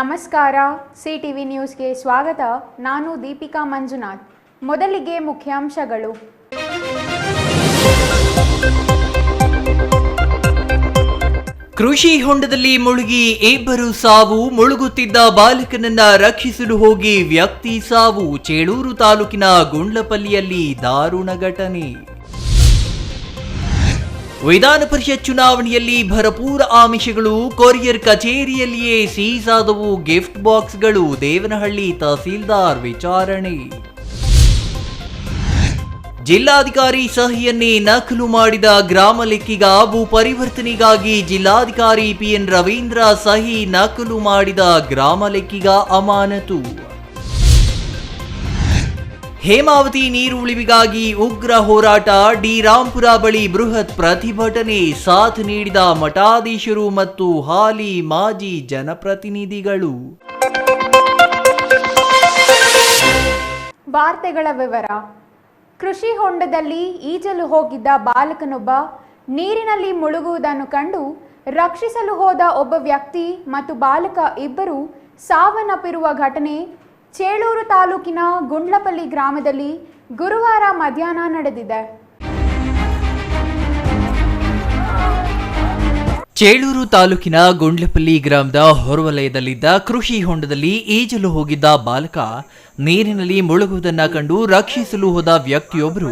ನಮಸ್ಕಾರ, ಸಿಟಿವಿ ನ್ಯೂಸ್ಗೆ ಸ್ವಾಗತ. ನಾನು ದೀಪಿಕಾ ಮಂಜುನಾಥ್. ಮೊದಲಿಗೆ ಮುಖ್ಯಾಂಶಗಳು. ಕೃಷಿ ಹೊಂಡದಲ್ಲಿ ಮುಳುಗಿ ಇಬ್ಬರು ಸಾವು, ಮುಳುಗುತ್ತಿದ್ದ ಬಾಲಕನನ್ನ ರಕ್ಷಿಸಲು ಹೋಗಿ ವ್ಯಕ್ತಿ ಸಾವು. ಚೇಳೂರು ತಾಲೂಕಿನ ಗುಂಡ್ಲಪಲ್ಲಿಯಲ್ಲಿ ದಾರುಣ ಘಟನೆ. ವಿಧಾನ ಪರಿಷತ್ ಚುನಾವಣೆಯಲ್ಲಿ ಭರಪೂರ ಆಮಿಷಗಳು, ಕೊರಿಯರ್ ಕಚೇರಿಯಲ್ಲಿಯೇ ಸೀಸ್ ಆದವು ಗಿಫ್ಟ್ ಬಾಕ್ಸ್ಗಳು. ದೇವನಹಳ್ಳಿ ತಹಸೀಲ್ದಾರ್ ವಿಚಾರಣೆ. ಜಿಲ್ಲಾಧಿಕಾರಿ ಸಹಿಯನ್ನೇ ನಕಲು ಮಾಡಿದ ಗ್ರಾಮ ಲೆಕ್ಕಿಗ, ಭೂ ಪರಿವರ್ತನೆಗಾಗಿ ಜಿಲ್ಲಾಧಿಕಾರಿ ಪಿಎನ್ ರವೀಂದ್ರ ಸಹಿ ನಕಲು ಮಾಡಿದ ಗ್ರಾಮ ಲೆಕ್ಕಿಗ ಅಮಾನತು. ಹೇಮಾವತಿ ನೀರು ಉಳಿವಿಗಾಗಿ ಉಗ್ರ ಹೋರಾಟ, ಡಿ ರಾಂಪುರ ಬಳಿ ಬೃಹತ್ ಪ್ರತಿಭಟನೆ. ಸಾಥ್ ನೀಡಿದ ಮಠಾಧೀಶರು ಮತ್ತು ಹಾಲಿ ಮಾಜಿ ಜನಪ್ರತಿನಿಧಿಗಳು. ವಾರ್ತೆಗಳ ವಿವರ. ಕೃಷಿ ಹೊಂಡದಲ್ಲಿ ಈಜಲು ಹೋಗಿದ್ದ ಬಾಲಕನೊಬ್ಬ ನೀರಿನಲ್ಲಿ ಮುಳುಗುವುದನ್ನು ಕಂಡು ರಕ್ಷಿಸಲು ಹೋದ ಒಬ್ಬ ವ್ಯಕ್ತಿ ಮತ್ತು ಬಾಲಕ ಇಬ್ಬರು ಸಾವನ್ನಪ್ಪಿರುವ ಘಟನೆ ಚೇಳೂರು ತಾಲೂಕಿನ ಗುಂಡ್ಲಪಲ್ಲಿ ಗ್ರಾಮದಲ್ಲಿ ಗುರುವಾರ ಮಧ್ಯಾಹ್ನ ನಡೆದಿದೆ. ಚೇಳೂರು ತಾಲೂಕಿನ ಗುಂಡ್ಲಪಲ್ಲಿ ಗ್ರಾಮದ ಹೊರವಲಯದಲ್ಲಿದ್ದ ಕೃಷಿ ಹೊಂಡದಲ್ಲಿ ಈಜಲು ಹೋಗಿದ್ದ ಬಾಲಕ ನೀರಿನಲ್ಲಿ ಮುಳುಗುವುದನ್ನು ಕಂಡು ರಕ್ಷಿಸಲು ಹೋದ ವ್ಯಕ್ತಿಯೊಬ್ಬರು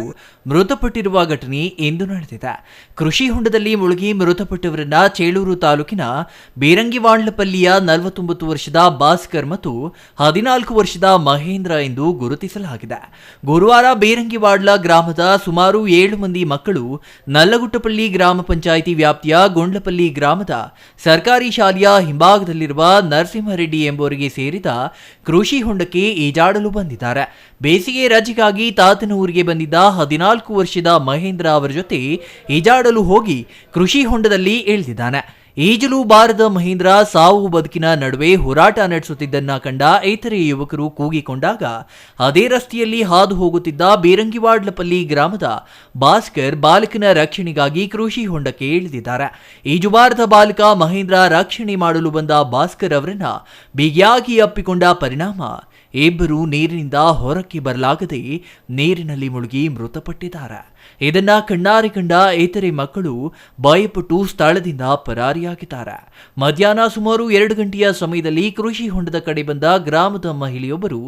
ಮೃತಪಟ್ಟಿರುವ ಘಟನೆ ಇಂದು ನಡೆದಿದೆ. ಕೃಷಿ ಹೊಂಡದಲ್ಲಿ ಮುಳುಗಿ ಮೃತಪಟ್ಟವರನ್ನ ಚೇಳೂರು ತಾಲೂಕಿನ ಬೀರಂಗಿವಾಂಡ್ಲಪಲ್ಲಿಯ 49 ವರ್ಷದ ಭಾಸ್ಕರ್ ಮತ್ತು 14 ವರ್ಷದ ಮಹೇಂದ್ರ ಎಂದು ಗುರುತಿಸಲಾಗಿದೆ. ಗುರುವಾರ ಬೀರಂಗಿವಾಡ್ಲ ಗ್ರಾಮದ ಸುಮಾರು 7 ಮಂದಿ ಮಕ್ಕಳು ನಲ್ಲಗುಟ್ಟಪಲ್ಲಿ ಗ್ರಾಮ ಪಂಚಾಯಿತಿ ವ್ಯಾಪ್ತಿಯ ಗುಂಡ್ಲಪಲ್ಲಿ ಗ್ರಾಮದ ಸರ್ಕಾರಿ ಶಾಲೆಯ ಹಿಂಭಾಗದಲ್ಲಿರುವ ನರಸಿಂಹರೆಡ್ಡಿ ಎಂಬುವರಿಗೆ ಸೇರಿದ ಕೃಷಿ ಹೊಂಡಕ್ಕೆ ಈಜಾಡಲು ಬಂದಿದ್ದಾರೆ. ಬೇಸಿಗೆ ರಜೆಗಾಗಿ ತಾತನ ಊರಿಗೆ ಬಂದಿದ್ದ 14 ವರ್ಷದ ಮಹೇಂದ್ರ ಅವರ ಜೊತೆ ಈಜಾಡಲು ಹೋಗಿ ಕೃಷಿ ಹೊಂಡದಲ್ಲಿ ಇಳಿದಿದ್ದಾನೆ. ಈಜಲು ಬಾರದ ಮಹೇಂದ್ರ ಸಾವು ಬದುಕಿನ ನಡುವೆ ಹೋರಾಟ ನಡೆಸುತ್ತಿದ್ದನ್ನ ಕಂಡ ಇತರೆ ಯುವಕರು ಕೂಗಿಕೊಂಡಾಗ ಅದೇ ರಸ್ತೆಯಲ್ಲಿ ಹಾದು ಹೋಗುತ್ತಿದ್ದ ಬೀರಂಗಿವಾಡ್ಲಪಲ್ಲಿ ಗ್ರಾಮದ ಭಾಸ್ಕರ್ ಬಾಲಕನ ರಕ್ಷಣೆಗಾಗಿ ಕೃಷಿ ಹೊಂಡಕ್ಕೆ ಇಳಿದಿದ್ದಾರೆ. ಈಜುಬಾರದ ಬಾಲಕ ಮಹೇಂದ್ರ ರಕ್ಷಣೆ ಮಾಡಲು ಬಂದ ಭಾಸ್ಕರ್ ಅವರನ್ನ ಬಿಗಿಯಾಗಿ ಅಪ್ಪಿಕೊಂಡ ಪರಿಣಾಮ ಇಬ್ಬರು ನೀರಿನಿಂದ ಹೊರಕ್ಕೆ ಬರಲಾಗದೆ ನೀರಿನಲ್ಲಿ ಮುಳುಗಿ ಮೃತಪಟ್ಟಿದ್ದಾರೆ. ಇದನ್ನ ಕಣ್ಣಾರೆ ಕಂಡ ಇತರೆ ಮಕ್ಕಳು ಭಯಪಟ್ಟು ಸ್ಥಳದಿಂದ ಪರಾರಿಯಾಗಿದ್ದಾರೆ. ಮಧ್ಯಾಹ್ನ ಸುಮಾರು 2 ಗಂಟೆಯ ಸಮಯದಲ್ಲಿ ಕೃಷಿ ಹೊಂಡದ ಕಡೆ ಬಂದ ಗ್ರಾಮದ ಮಹಿಳೆಯೊಬ್ಬರು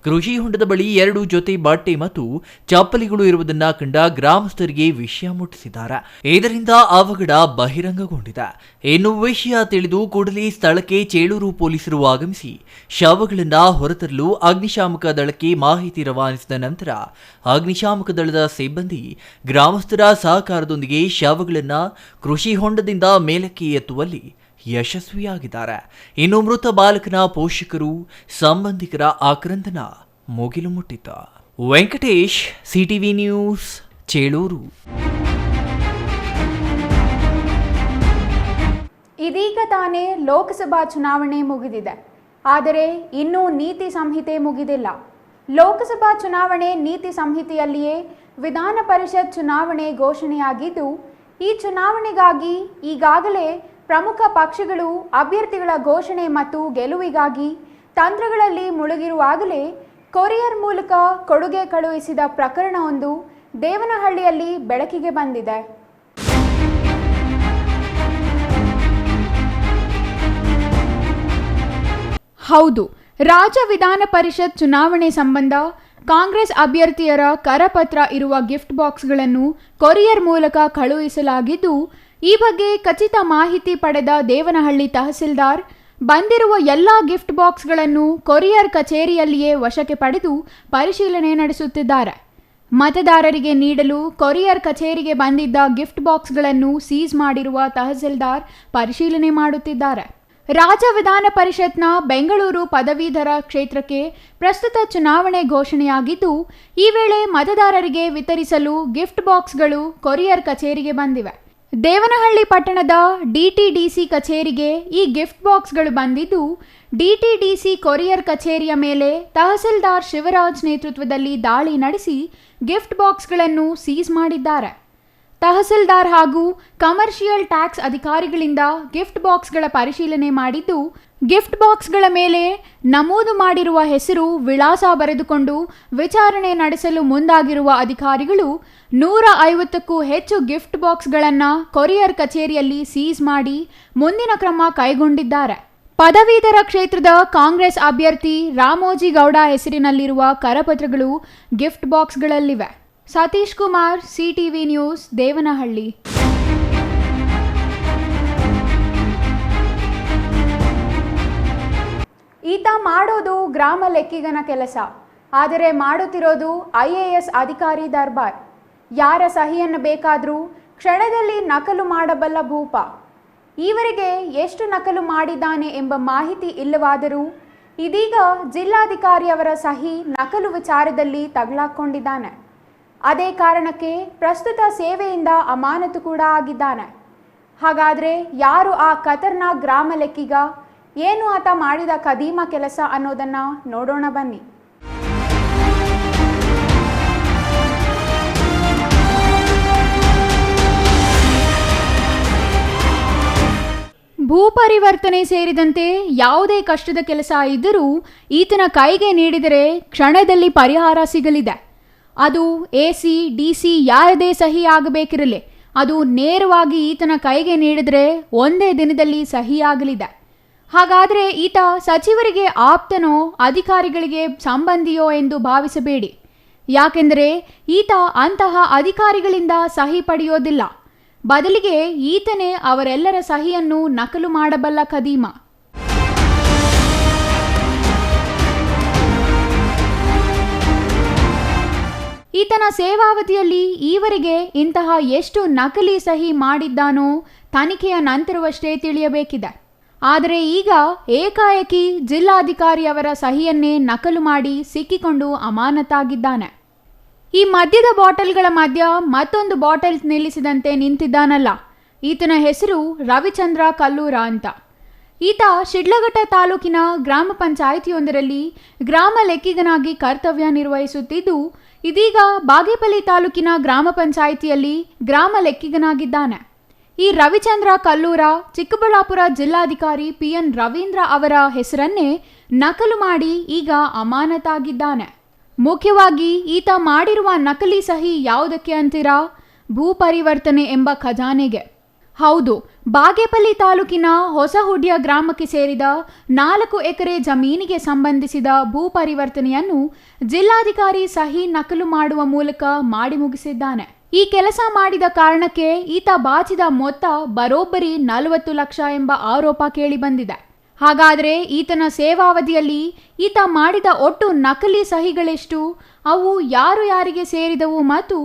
ಕೃಷಿ ಹೊಂಡದ ಬಳಿ 2 ಜೊತೆ ಬಟ್ಟೆ ಮತ್ತು ಚಪ್ಪಲಿಗಳು ಇರುವುದನ್ನ ಕಂಡ ಗ್ರಾಮಸ್ಥರಿಗೆ ವಿಷಯ ಮುಟ್ಟಿಸಿದ್ದಾರೆ. ಇದರಿಂದ ಅವಘಡ ಬಹಿರಂಗಗೊಂಡಿದೆ. ಇನ್ನು ವಿಷಯ ತಿಳಿದು ಕೂಡಲೇ ಸ್ಥಳಕ್ಕೆ ಚೇಳೂರು ಪೊಲೀಸರು ಆಗಮಿಸಿ ಶವಗಳನ್ನ ಹೊರತರಲು ಅಗ್ನಿಶಾಮಕ ದಳಕ್ಕೆ ಮಾಹಿತಿ ರವಾನಿಸಿದ ನಂತರ ಅಗ್ನಿಶಾಮಕ ದಳದ ಸಿಬ್ಬಂದಿ ಗ್ರಾಮಸ್ಥರ ಸಹಕಾರದೊಂದಿಗೆ ಶವಗಳನ್ನು ಕೃಷಿ ಹೊಂಡದಿಂದ ಮೇಲಕ್ಕೆ ಎತ್ತುವಲ್ಲಿ ಯಶಸ್ವಿಯಾಗಿದ್ದಾರೆ. ಇನ್ನು ಮೃತ ಬಾಲಕನ ಪೋಷಕರು ಸಂಬಂಧಿಕರ ಆಕ್ರಂದನ ಮುಗಿಲು ಮುಟ್ಟಿತು. Venkatesh, CTV news, Cheluru. ಇದೀಗ ತಾನೇ ಲೋಕಸಭಾ ಚುನಾವಣೆ ಮುಗಿದಿದೆ. ಆದರೆ ಇನ್ನೂ ನೀತಿ ಸಂಹಿತೆ ಮುಗಿದಿಲ್ಲ. ಲೋಕಸಭಾ ಚುನಾವಣೆ ನೀತಿ ಸಂಹಿತೆಯಲ್ಲಿಯೇ ವಿಧಾನ ಪರಿಷತ್ ಚುನಾವಣೆ ಘೋಷಣೆಯಾಗಿದ್ದು, ಈ ಚುನಾವಣೆಗಾಗಿ ಈಗಾಗಲೇ ಪ್ರಮುಖ ಪಕ್ಷಗಳು ಅಭ್ಯರ್ಥಿಗಳ ಘೋಷಣೆ ಮತ್ತು ಗೆಲುವಿಗಾಗಿ ತಂತ್ರಗಳಲ್ಲಿ ಮುಳುಗಿರುವಾಗಲೇ ಕೊರಿಯರ್ ಮೂಲಕ ಕೊಡುಗೆ ಕಳುಹಿಸಿದ ಪ್ರಕರಣವೊಂದು ದೇವನಹಳ್ಳಿಯಲ್ಲಿ ಬೆಳಕಿಗೆ ಬಂದಿದೆ. ಹೌದು, ರಾಜ್ಯ ವಿಧಾನ ಪರಿಷತ್ ಚುನಾವಣೆ ಸಂಬಂಧ ಕಾಂಗ್ರೆಸ್ ಅಭ್ಯರ್ಥಿಯರ ಕರಪತ್ರ ಇರುವ ಗಿಫ್ಟ್ ಬಾಕ್ಸ್ಗಳನ್ನು ಕೊರಿಯರ್ ಮೂಲಕ ಕಳುಹಿಸಲಾಗಿದ್ದು, ಈ ಬಗ್ಗೆ ಖಚಿತ ಮಾಹಿತಿ ಪಡೆದ ದೇವನಹಳ್ಳಿ ತಹಸೀಲ್ದಾರ್ ಬಂದಿರುವ ಎಲ್ಲ ಗಿಫ್ಟ್ ಬಾಕ್ಸ್ಗಳನ್ನು ಕೊರಿಯರ್ ಕಚೇರಿಯಲ್ಲಿಯೇ ವಶಕ್ಕೆ ಪಡೆದು ಪರಿಶೀಲನೆ ನಡೆಸುತ್ತಿದ್ದಾರೆ. ಮತದಾರರಿಗೆ ನೀಡಲು ಕೊರಿಯರ್ ಕಚೇರಿಗೆ ಬಂದಿದ್ದ ಗಿಫ್ಟ್ ಬಾಕ್ಸ್ಗಳನ್ನು ಸೀಸ್ ಮಾಡಿರುವ ತಹಸೀಲ್ದಾರ್ ಪರಿಶೀಲನೆ ಮಾಡುತ್ತಿದ್ದಾರೆ. ರಾಜ್ಯ ವಿಧಾನ ಪರಿಷತ್ನ ಬೆಂಗಳೂರು ಪದವೀಧರ ಕ್ಷೇತ್ರಕ್ಕೆ ಪ್ರಸ್ತುತ ಚುನಾವಣೆ ಘೋಷಣೆಯಾಗಿದ್ದು, ಈ ವೇಳೆ ಮತದಾರರಿಗೆ ವಿತರಿಸಲು ಗಿಫ್ಟ್ ಬಾಕ್ಸ್ಗಳು ಕೊರಿಯರ್ ಕಚೇರಿಗೆ ಬಂದಿವೆ. ದೇವನಹಳ್ಳಿ ಪಟ್ಟಣದ ಡಿಟಿಡಿಸಿ ಕಚೇರಿಗೆ ಈ ಗಿಫ್ಟ್ ಬಾಕ್ಸ್ಗಳು ಬಂದಿದ್ದು, ಡಿಟಿಡಿಸಿ ಕೊರಿಯರ್ ಕಚೇರಿಯ ಮೇಲೆ ತಹಸೀಲ್ದಾರ್ ಶಿವರಾಜ್ ನೇತೃತ್ವದಲ್ಲಿ ದಾಳಿ ನಡೆಸಿ ಗಿಫ್ಟ್ ಬಾಕ್ಸ್ಗಳನ್ನು ಸೀಸ್ ಮಾಡಿದ್ದಾರೆ. ತಹಸೀಲ್ದಾರ್ ಹಾಗೂ ಕಮರ್ಷಿಯಲ್ ಟ್ಯಾಕ್ಸ್ ಅಧಿಕಾರಿಗಳಿಂದ ಗಿಫ್ಟ್ ಬಾಕ್ಸ್ಗಳ ಪರಿಶೀಲನೆ ಮಾಡಿದ್ದು, ಗಿಫ್ಟ್ ಬಾಕ್ಸ್ಗಳ ಮೇಲೆ ನಮೂದು ಮಾಡಿರುವ ಹೆಸರು, ವಿಳಾಸ ಬರೆದುಕೊಂಡು ವಿಚಾರಣೆ ನಡೆಸಲು ಮುಂದಾಗಿರುವ ಅಧಿಕಾರಿಗಳು 150ಕ್ಕೂ ಹೆಚ್ಚು ಗಿಫ್ಟ್ ಬಾಕ್ಸ್ಗಳನ್ನು ಕೊರಿಯರ್ ಕಚೇರಿಯಲ್ಲಿ ಸೀಸ್ ಮಾಡಿ ಮುಂದಿನ ಕ್ರಮ ಕೈಗೊಂಡಿದ್ದಾರೆ. ಪದವೀಧರ ಕ್ಷೇತ್ರದ ಕಾಂಗ್ರೆಸ್ ಅಭ್ಯರ್ಥಿ ರಾಮೋಜಿ ಗೌಡ ಹೆಸರಿನಲ್ಲಿರುವ ಕರಪತ್ರಗಳು ಗಿಫ್ಟ್ ಬಾಕ್ಸ್ಗಳಲ್ಲಿವೆ. Satish Kumar, CTV news, Devanahalli. ಈತ ಮಾಡೋದು ಗ್ರಾಮ ಲೆಕ್ಕಿಗನ ಕೆಲಸ, ಆದರೆ ಮಾಡುತ್ತಿರೋದು IAS ಅಧಿಕಾರಿ ದರ್ಬಾರ್. ಯಾರ ಸಹಿಯನ್ನು ಬೇಕಾದರೂ ಕ್ಷಣದಲ್ಲಿ ನಕಲು ಮಾಡಬಲ್ಲ ಭೂಪ. ಈವರೆಗೆ ಎಷ್ಟು ನಕಲು ಮಾಡಿದ್ದಾನೆ ಎಂಬ ಮಾಹಿತಿ ಇಲ್ಲವಾದರೂ ಇದೀಗ ಜಿಲ್ಲಾಧಿಕಾರಿಯವರ ಸಹಿ ನಕಲು ವಿಚಾರದಲ್ಲಿ ತಗಲಾಕೊಂಡಿದ್ದಾನೆ. ಅದೇ ಕಾರಣಕ್ಕೆ ಪ್ರಸ್ತುತ ಸೇವೆಯಿಂದ ಅಮಾನತು ಕೂಡ ಆಗಿದ್ದಾನೆ. ಹಾಗಾದರೆ ಯಾರು ಆ ಖತರ್ನಾಕ್ ಗ್ರಾಮ ಲೆಕ್ಕಿಗ, ಏನು ಆತ ಮಾಡಿದ ಕದೀಮ ಕೆಲಸ ಅನ್ನೋದನ್ನು ನೋಡೋಣ ಬನ್ನಿ. ಭೂ ಪರಿವರ್ತನೆ ಸೇರಿದಂತೆ ಯಾವುದೇ ಕಷ್ಟದ ಕೆಲಸ ಇದ್ದರೂ ಈತನ ಕೈಗೆ ನೀಡಿದರೆ ಕ್ಷಣದಲ್ಲಿ ಪರಿಹಾರ ಸಿಗಲಿದೆ. ಅದು AC, DC ಯಾರದೇ ಸಹಿ ಆಗಬೇಕಿರಲಿ, ಅದು ನೇರವಾಗಿ ಈತನ ಕೈಗೆ ನೀಡಿದರೆ ಒಂದೇ ದಿನದಲ್ಲಿ ಸಹಿಯಾಗಲಿದೆ. ಹಾಗಾದರೆ ಈತ ಸಚಿವರಿಗೆ ಆಪ್ತನೋ ಅಧಿಕಾರಿಗಳಿಗೆ ಸಂಬಂಧಿಯೋ ಎಂದು ಭಾವಿಸಬೇಡಿ. ಯಾಕೆಂದರೆ ಈತ ಅಂತಹ ಅಧಿಕಾರಿಗಳಿಂದ ಸಹಿ ಪಡೆಯೋದಿಲ್ಲ. ಬದಲಿಗೆ ಈತನೇ ಅವರೆಲ್ಲರ ಸಹಿಯನ್ನು ನಕಲು ಮಾಡಬಲ್ಲ ಖದೀಮ. ಈತನ ಸೇವಾವಧಿಯಲ್ಲಿ ಈವರೆಗೆ ಇಂತಹ ಎಷ್ಟು ನಕಲಿ ಸಹಿ ಮಾಡಿದ್ದಾನೋ ತನಿಖೆಯ ನಂತರವಷ್ಟೇ ತಿಳಿಯಬೇಕಿದೆ. ಆದರೆ ಈಗ ಏಕಾಏಕಿ ಜಿಲ್ಲಾಧಿಕಾರಿಯವರ ಸಹಿಯನ್ನೇ ನಕಲು ಮಾಡಿ ಸಿಕ್ಕಿಕೊಂಡು ಅಮಾನತಾಗಿದ್ದಾನೆ. ಈ ಮದ್ಯದ ಬಾಟಲ್ಗಳ ಮಧ್ಯ ಮತ್ತೊಂದು ಬಾಟಲ್ ನಿಲ್ಲಿಸಿದಂತೆ ನಿಂತಿದ್ದಾನಲ್ಲ, ಈತನ ಹೆಸರು ರವಿಚಂದ್ರ ಕಲ್ಲೂರ ಅಂತ. ಈತ ಶಿಡ್ಲಘಟ್ಟ ತಾಲೂಕಿನ ಗ್ರಾಮ ಪಂಚಾಯಿತಿಯೊಂದರಲ್ಲಿ ಗ್ರಾಮ ಲೆಕ್ಕಿಗನಾಗಿ ಕರ್ತವ್ಯ ನಿರ್ವಹಿಸುತ್ತಿದ್ದು, ಇದೀಗ ಬಾಗೇಪಲ್ಲಿ ತಾಲೂಕಿನ ಗ್ರಾಮ ಪಂಚಾಯಿತಿಯಲ್ಲಿ ಗ್ರಾಮ ಲೆಕ್ಕಿಗನಾಗಿದ್ದಾನೆ. ಈ ರವಿಚಂದ್ರ ಕಲ್ಲೂರ ಚಿಕ್ಕಬಳ್ಳಾಪುರ ಜಿಲ್ಲಾಧಿಕಾರಿ PN ರವೀಂದ್ರ ಅವರ ಹೆಸರನ್ನೇ ನಕಲು ಮಾಡಿ ಈಗ ಅಮಾನತಾಗಿದ್ದಾನೆ. ಮುಖ್ಯವಾಗಿ ಈತ ಮಾಡಿರುವ ನಕಲಿ ಸಹಿ ಯಾವುದಕ್ಕೆ ಅಂತೀರಾ? ಭೂ ಪರಿವರ್ತನೆ ಎಂಬ ಖಜಾನೆಗೆ. ಹೌದು, ಬಾಗೇಪಲ್ಲಿ ತಾಲೂಕಿನ ಹೊಸಹುಡ್ಯ ಗ್ರಾಮಕ್ಕೆ ಸೇರಿದ 4 ಎಕರೆ ಜಮೀನಿಗೆ ಸಂಬಂಧಿಸಿದ ಭೂ ಪರಿವರ್ತನೆಯನ್ನು ಜಿಲ್ಲಾಧಿಕಾರಿ ಸಹಿ ನಕಲು ಮಾಡುವ ಮೂಲಕ ಮಾಡಿ ಮುಗಿಸಿದ್ದಾನೆ. ಈ ಕೆಲಸ ಮಾಡಿದ ಕಾರಣಕ್ಕೆ ಈತ ಬಾಚಿದ ಮೊತ್ತ ಬರೋಬ್ಬರಿ 40 ಲಕ್ಷ ಎಂಬ ಆರೋಪ ಕೇಳಿಬಂದಿದೆ. ಹಾಗಾದರೆ ಈತನ ಸೇವಾವಧಿಯಲ್ಲಿ ಈತ ಮಾಡಿದ ಒಟ್ಟು ನಕಲಿ ಸಹಿಗಳೆಷ್ಟು, ಅವು ಯಾರಿಗೆ ಸೇರಿದವು ಮತ್ತು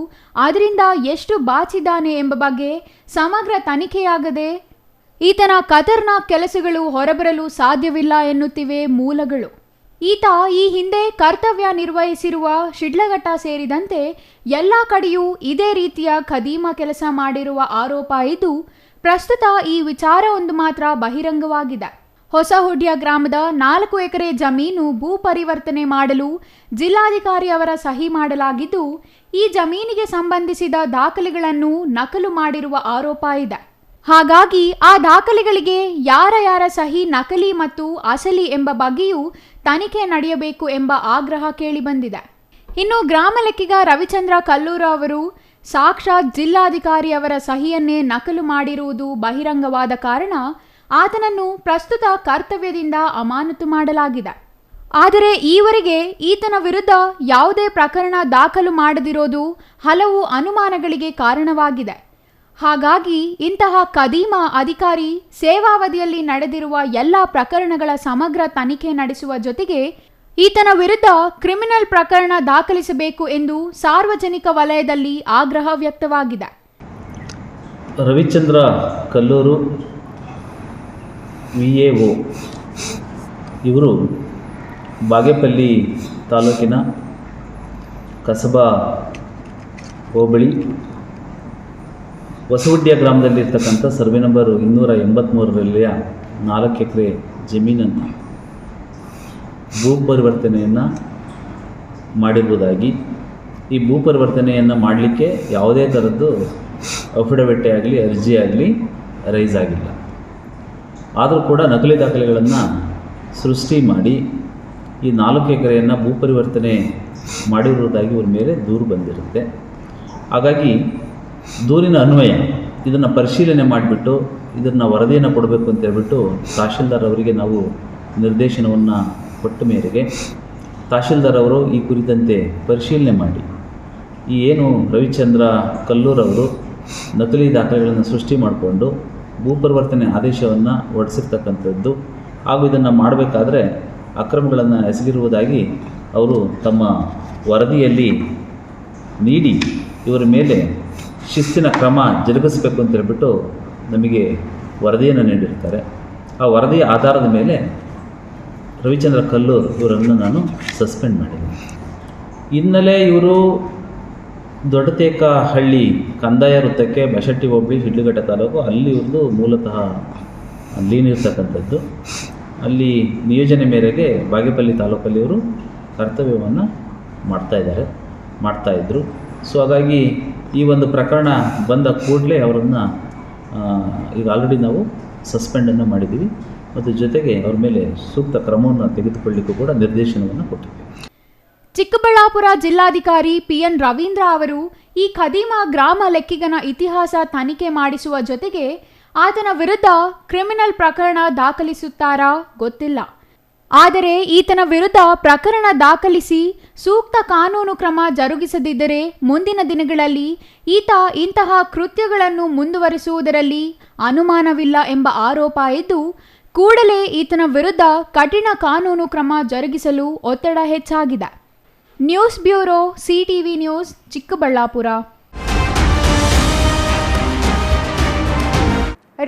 ಅದರಿಂದ ಎಷ್ಟು ಬಾಚಿದ್ದಾನೆ ಎಂಬ ಬಗ್ಗೆ ಸಮಗ್ರ ತನಿಖೆಯಾಗದೆ ಈತನ ಖತರ್ನಾಕ್ ಕೆಲಸಗಳು ಹೊರಬರಲು ಸಾಧ್ಯವಿಲ್ಲ ಎನ್ನುತ್ತಿವೆ ಮೂಲಗಳು. ಈತ ಈ ಹಿಂದೆ ಕರ್ತವ್ಯ ನಿರ್ವಹಿಸಿರುವ ಶಿಡ್ಲಘಟ್ಟ ಸೇರಿದಂತೆ ಎಲ್ಲ ಕಡೆಯೂ ಇದೇ ರೀತಿಯ ಖದೀಮ ಕೆಲಸ ಮಾಡಿರುವ ಆರೋಪ ಇದ್ದು, ಪ್ರಸ್ತುತ ಈ ವಿಚಾರವೊಂದು ಮಾತ್ರ ಬಹಿರಂಗವಾಗಿದೆ. ಹೊಸಹುಡ್ಯ ಗ್ರಾಮದ 4 ಎಕರೆ ಜಮೀನು ಭೂ ಪರಿವರ್ತನೆ ಮಾಡಲು ಜಿಲ್ಲಾಧಿಕಾರಿ ಅವರ ಸಹಿ ಮಾಡಲಾಗಿದ್ದು, ಈ ಜಮೀನಿಗೆ ಸಂಬಂಧಿಸಿದ ದಾಖಲೆಗಳನ್ನು ನಕಲು ಮಾಡಿರುವ ಆರೋಪ ಇದೆ. ಹಾಗಾಗಿ ಆ ದಾಖಲೆಗಳಿಗೆ ಯಾರ ಸಹಿ ನಕಲಿ ಮತ್ತು ಅಸಲಿ ಎಂಬ ಬಗ್ಗೆಯೂ ತನಿಖೆ ನಡೆಯಬೇಕು ಎಂಬ ಆಗ್ರಹ ಕೇಳಿಬಂದಿದೆ. ಇನ್ನು ಗ್ರಾಮ ಲೆಕ್ಕಿಗ ರವಿಚಂದ್ರ ಕಲ್ಲೂರ ಅವರು ಸಾಕ್ಷಾತ್ ಜಿಲ್ಲಾಧಿಕಾರಿ ಅವರ ಸಹಿಯನ್ನೇ ನಕಲು ಮಾಡಿರುವುದು ಬಹಿರಂಗವಾದ ಕಾರಣ ಆತನನ್ನು ಪ್ರಸ್ತುತ ಕರ್ತವ್ಯದಿಂದ ಅಮಾನತು ಮಾಡಲಾಗಿದೆ. ಆದರೆ ಈವರೆಗೆ ಈತನ ವಿರುದ್ಧ ಯಾವುದೇ ಪ್ರಕರಣ ದಾಖಲು ಮಾಡದಿರೋದು ಹಲವು ಅನುಮಾನಗಳಿಗೆ ಕಾರಣವಾಗಿದೆ. ಹಾಗಾಗಿ ಇಂತಹ ಖದೀಮ ಅಧಿಕಾರಿ ಸೇವಾವಧಿಯಲ್ಲಿ ನಡೆದಿರುವ ಎಲ್ಲ ಪ್ರಕರಣಗಳ ಸಮಗ್ರ ತನಿಖೆ ನಡೆಸುವ ಜೊತೆಗೆ ಈತನ ವಿರುದ್ಧ ಕ್ರಿಮಿನಲ್ ಪ್ರಕರಣ ದಾಖಲಿಸಬೇಕು ಎಂದು ಸಾರ್ವಜನಿಕ ವಲಯದಲ್ಲಿ ಆಗ್ರಹ ವ್ಯಕ್ತವಾಗಿದೆ. ರವಿಚಂದ್ರ ಕಲ್ಲೂರು VAO ಇವರು ಬಾಗೇಪಲ್ಲಿ ತಾಲೂಕಿನ ಕಸಬಾ ಹೋಬಳಿ ಹೊಸಹುಡ್ಯ ಗ್ರಾಮದಲ್ಲಿರ್ತಕ್ಕಂಥ ಸರ್ವೆ ನಂಬರ್ 283ರಲ್ಲಿಯ 4 ಎಕರೆ ಜಮೀನನ್ನು ಭೂ ಪರಿವರ್ತನೆಯನ್ನು ಮಾಡಿರುವುದಾಗಿ, ಈ ಭೂ ಪರಿವರ್ತನೆಯನ್ನು ಮಾಡಲಿಕ್ಕೆ ಯಾವುದೇ ಥರದ್ದು ಅಫಿಡವಿಟ್ ಆಗಲಿ ಅರ್ಜಿ ಆಗಲಿ ರೈಸ್ ಆಗಿಲ್ಲ. ಆದರೂ ಕೂಡ ನಕಲಿ ದಾಖಲೆಗಳನ್ನು ಸೃಷ್ಟಿ ಮಾಡಿ ಈ 4 ಎಕರೆಯನ್ನು ಭೂ ಪರಿವರ್ತನೆ ಮಾಡಿರುವುದಾಗಿ ಇವ್ರ ಮೇಲೆ ದೂರು ಬಂದಿರುತ್ತೆ. ಹಾಗಾಗಿ ದೂರಿನ ಅನ್ವಯ ಇದನ್ನು ಪರಿಶೀಲನೆ ಮಾಡಿಬಿಟ್ಟು ಇದನ್ನು ವರದಿಯನ್ನು ಕೊಡಬೇಕು ಅಂತ ಹೇಳ್ಬಿಟ್ಟು ತಹಶೀಲ್ದಾರ್ ಅವರಿಗೆ ನಾವು ನಿರ್ದೇಶನವನ್ನು ಕೊಟ್ಟ ಮೇರೆಗೆ ತಹಶೀಲ್ದಾರ್ ಅವರು ಈ ಕುರಿತಂತೆ ಪರಿಶೀಲನೆ ಮಾಡಿ ಈ ಏನು ರವಿಚಂದ್ರ ಕಲ್ಲೂರವರು ನಕಲಿ ದಾಖಲೆಗಳನ್ನು ಸೃಷ್ಟಿ ಮಾಡಿಕೊಂಡು ಭೂ ಪರಿವರ್ತನೆ ಆದೇಶವನ್ನು ಹೊರಡಿಸಿರ್ತಕ್ಕಂಥದ್ದು ಹಾಗೂ ಇದನ್ನು ಮಾಡಬೇಕಾದ್ರೆ ಅಕ್ರಮಗಳನ್ನು ಎಸಗಿರುವುದಾಗಿ ಅವರು ತಮ್ಮ ವರದಿಯಲ್ಲಿ ನೀಡಿ ಇವರ ಮೇಲೆ ಶಿಸ್ತಿನ ಕ್ರಮ ಜರುಗಿಸಬೇಕು ಅಂತ ಹೇಳ್ಬಿಟ್ಟು ನಮಗೆ ವರದಿಯನ್ನು ನೀಡಿರ್ತಾರೆ. ಆ ವರದಿಯ ಆಧಾರದ ಮೇಲೆ ರವಿಚಂದ್ರ ಕಲ್ಲೂರ್ ಇವರನ್ನು ನಾನು ಸಸ್ಪೆಂಡ್ ಮಾಡಿದ್ದೀನಿ. ಹಿನ್ನೆಲೆ ಇವರು ದೊಡ್ಡತೇಕಹಳ್ಳಿ ಕಂದಾಯ ವೃತ್ತಕ್ಕೆ ಬಶೆಟ್ಟಿ ಹೋಬಳಿ ಶಿಡ್ಲಘಟ್ಟ ತಾಲೂಕು ಅಲ್ಲಿ ಇವ್ರದ್ದು ಮೂಲತಃ ಲೀನಿರ್ತಕ್ಕಂಥದ್ದು. ಅಲ್ಲಿ ನಿಯೋಜನೆ ಮೇರೆಗೆ ಬಾಗೇಪಲ್ಲಿ ತಾಲೂಕಲ್ಲಿ ಇವರು ಕರ್ತವ್ಯವನ್ನು ಮಾಡ್ತಾಯಿದ್ರು. ಸೊ ಹಾಗಾಗಿ ಈ ಒಂದು ಪ್ರಕರಣ ಬಂದ ಕೂಡಲೇ ಅವರನ್ನು ಈಗ ಆಲ್ರೆಡಿ ನಾವು ಸಸ್ಪೆಂಡನ್ನು ಮಾಡಿದ್ದೀವಿ ಮತ್ತು ಜೊತೆಗೆ ಅವ್ರ ಮೇಲೆ ಸೂಕ್ತ ಕ್ರಮವನ್ನು ತೆಗೆದುಕೊಳ್ಳಲಿಕ್ಕೂ ಕೂಡ ನಿರ್ದೇಶನವನ್ನು ಕೊಟ್ಟಿದ್ದೀವಿ. ಚಿಕ್ಕಬಳ್ಳಾಪುರ ಜಿಲ್ಲಾಧಿಕಾರಿ PN ರವೀಂದ್ರ ಅವರು ಈ ಖದೀಮ ಗ್ರಾಮ ಲೆಕ್ಕಿಗನ ಇತಿಹಾಸ ತನಿಖೆ ಮಾಡಿಸುವ ಜೊತೆಗೆ ಆತನ ವಿರುದ್ಧ ಕ್ರಿಮಿನಲ್ ಪ್ರಕರಣ ದಾಖಲಿಸುತ್ತಾರಾ ಗೊತ್ತಿಲ್ಲ. ಆದರೆ ಈತನ ವಿರುದ್ಧ ಪ್ರಕರಣ ದಾಖಲಿಸಿ ಸೂಕ್ತ ಕಾನೂನು ಕ್ರಮ ಜರುಗಿಸದಿದ್ದರೆ ಮುಂದಿನ ದಿನಗಳಲ್ಲಿ ಈತ ಇಂತಹ ಕೃತ್ಯಗಳನ್ನು ಮುಂದುವರಿಸುವುದರಲ್ಲಿ ಅನುಮಾನವಿಲ್ಲ ಎಂಬ ಆರೋಪ ಇದ್ದು ಕೂಡಲೇ ಈತನ ವಿರುದ್ಧ ಕಠಿಣ ಕಾನೂನು ಕ್ರಮ ಜರುಗಿಸಲು ಒತ್ತಡ ಹೆಚ್ಚಾಗಿದೆ. News bureau CTV news Chikkaballapur.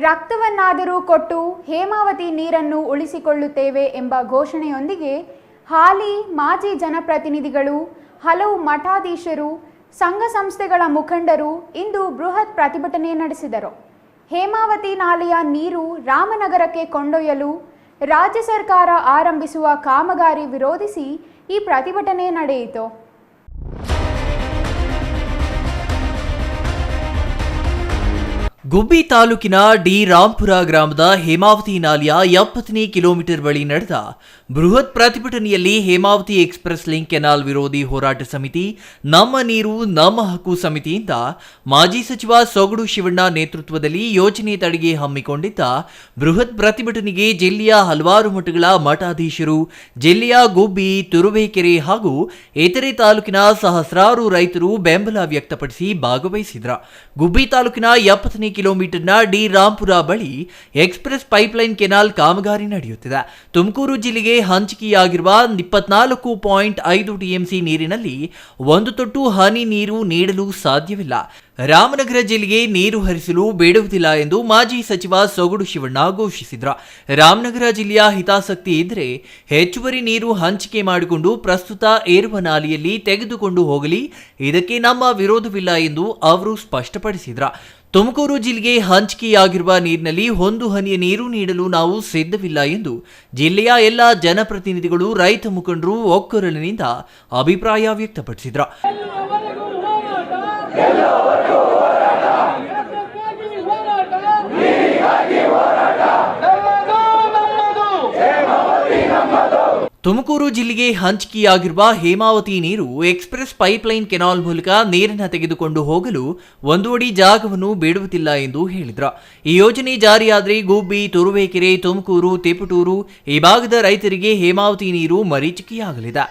ರಕ್ತವನ್ನಾದರೂ ಕೊಟ್ಟು ಹೇಮಾವತಿ ನೀರನ್ನು ಉಳಿಸಿಕೊಳ್ಳುತ್ತೇವೆ ಎಂಬ ಘೋಷಣೆಯೊಂದಿಗೆ ಹಾಲಿ ಮಾಜಿ ಜನಪ್ರತಿನಿಧಿಗಳು, ಹಲವು ಮಠಾಧೀಶರು, ಸಂಘ ಸಂಸ್ಥೆಗಳ ಮುಖಂಡರು ಇಂದು ಬೃಹತ್ ಪ್ರತಿಭಟನೆ ನಡೆಸಿದರು. ಹೇಮಾವತಿ ನಾಲೆಯ ನೀರು ರಾಮನಗರಕ್ಕೆ ಕೊಂಡೊಯ್ಯಲು ರಾಜ್ಯ ಸರ್ಕಾರ ಆರಂಭಿಸುವ ಕಾಮಗಾರಿ ವಿರೋಧಿಸಿ ಈ ಪ್ರತಿಭಟನೆ ನಡೆಯಿತು. ಗುಬ್ಬಿ ತಾಲೂಕಿನ ಡಿ ರಾಂಪುರ ಗ್ರಾಮದ ಹೇಮಾವತಿ ನಾಲೆಯ 70ನೇ ಕಿಲೋಮೀಟರ್ ಬಳಿ ನಡೆದ ಬೃಹತ್ ಪ್ರತಿಭಟನೆಯಲ್ಲಿ ಹೇಮಾವತಿ ಎಕ್ಸ್ಪ್ರೆಸ್ ಲಿಂಕ್ ಕೆನಾಲ್ ವಿರೋಧಿ ಹೋರಾಟ ಸಮಿತಿ, ನಮ್ಮ ನೀರು ನಮ್ಮ ಹಕ್ಕು ಸಮಿತಿಯಿಂದ ಮಾಜಿ ಸಚಿವ ಸೊಗಡು ಶಿವಣ್ಣ ನೇತೃತ್ವದಲ್ಲಿ ಯೋಜನೆ ತಡೆಗೆ ಹಮ್ಮಿಕೊಂಡಿದ್ದ ಬೃಹತ್ ಪ್ರತಿಭಟನೆಗೆ ಜಿಲ್ಲೆಯ ಹಲವಾರು ಮಠಗಳ ಮಠಾಧೀಶರು, ಜಿಲ್ಲೆಯ ಗುಬ್ಬಿ, ತುರುವೇಕೆರೆ ಹಾಗೂ ಇತರೆ ತಾಲೂಕಿನ ಸಹಸ್ರಾರು ರೈತರು ಬೆಂಬಲ ವ್ಯಕ್ತಪಡಿಸಿ ಭಾಗವಹಿಸಿದ್ರು. ಗುಬ್ಬಿ ತಾಲೂಕಿನ 70ನೇ ಕಿಲೋಮೀಟರ್ನ ಡಿ ರಾಂಪುರ ಬಳಿ ಎಕ್ಸ್ಪ್ರೆಸ್ ಪೈಪ್ಲೈನ್ ಕೆನಾಲ್ ಕಾಮಗಾರಿ ನಡೆಯುತ್ತಿದೆ. ತುಮಕೂರು ಜಿಲ್ಲೆಗೆ ಹಂಚಿಕೆಯಾಗಿರುವ 24.5 TMC ನೀರಿನಲ್ಲಿ ಒಂದು ತೊಟ್ಟು ಹನಿ ನೀರು ನೀಡಲು ಸಾಧ್ಯವಿಲ್ಲ. ರಾಮನಗರ ಜಿಲ್ಲೆಗೆ ನೀರು ಹರಿಸಲು ಬಿಡುವುದಿಲ್ಲ ಎಂದು ಮಾಜಿ ಸಚಿವ ಸೊಗಡು ಶಿವಣ್ಣ ಘೋಷಿಸಿದ್ರು. ರಾಮನಗರ ಜಿಲ್ಲೆಯ ಹಿತಾಸಕ್ತಿ ಇದ್ದರೆ ಹೆಚ್ಚುವರಿ ನೀರು ಹಂಚಿಕೆ ಮಾಡಿಕೊಂಡು ಪ್ರಸ್ತುತ ಏರುವ ನಾಲೆಯಲ್ಲಿ ತೆಗೆದುಕೊಂಡು ಹೋಗಲಿ, ಇದಕ್ಕೆ ನಮ್ಮ ವಿರೋಧವಿಲ್ಲ ಎಂದು ಅವರು ಸ್ಪಷ್ಟಪಡಿಸಿದ್ರು. ತುಮಕೂರು ಜಿಲ್ಲೆಗೆ ಹಂಚಿಕೆಯಾಗಿರುವ ನೀರಿನಲ್ಲಿ ಒಂದು ಹನಿಯ ನೀರು ನೀಡಲು ನಾವು ಸಿದ್ಧವಿಲ್ಲ ಎಂದು ಜಿಲ್ಲೆಯ ಎಲ್ಲ ಜನಪ್ರತಿನಿಧಿಗಳು, ರೈತ ಮುಖಂಡರು ಒಕ್ಕೊರಲಿನಿಂದ ಅಭಿಪ್ರಾಯ ವ್ಯಕ್ತಪಡಿಸಿದ್ರು. ತುಮಕೂರು ಜಿಲ್ಲೆಗೆ ಹಂಚಿಕೆಯಾಗಿರುವ ಹೇಮಾವತಿ ನೀರು ಎಕ್ಸ್ಪ್ರೆಸ್ ಪೈಪ್ಲೈನ್ ಕೆನಾಲ್ ಮೂಲಕ ನೀರನ್ನು ತೆಗೆದುಕೊಂಡು ಹೋಗಲು ಒಂದು ಅಡಿ ಜಾಗವನ್ನು ಬಿಡುವುದಿಲ್ಲ ಎಂದು ಹೇಳಿದ್ರು. ಈ ಯೋಜನೆ ಜಾರಿಯಾದರೆ ಗುಬ್ಬಿ, ತುರುವೇಕೆರೆ, ತುಮಕೂರು, ತಿಪಟೂರು ಈ ಭಾಗದ ರೈತರಿಗೆ ಹೇಮಾವತಿ ನೀರು ಮರೀಚಿಕೆಯಾಗಲಿದೆ.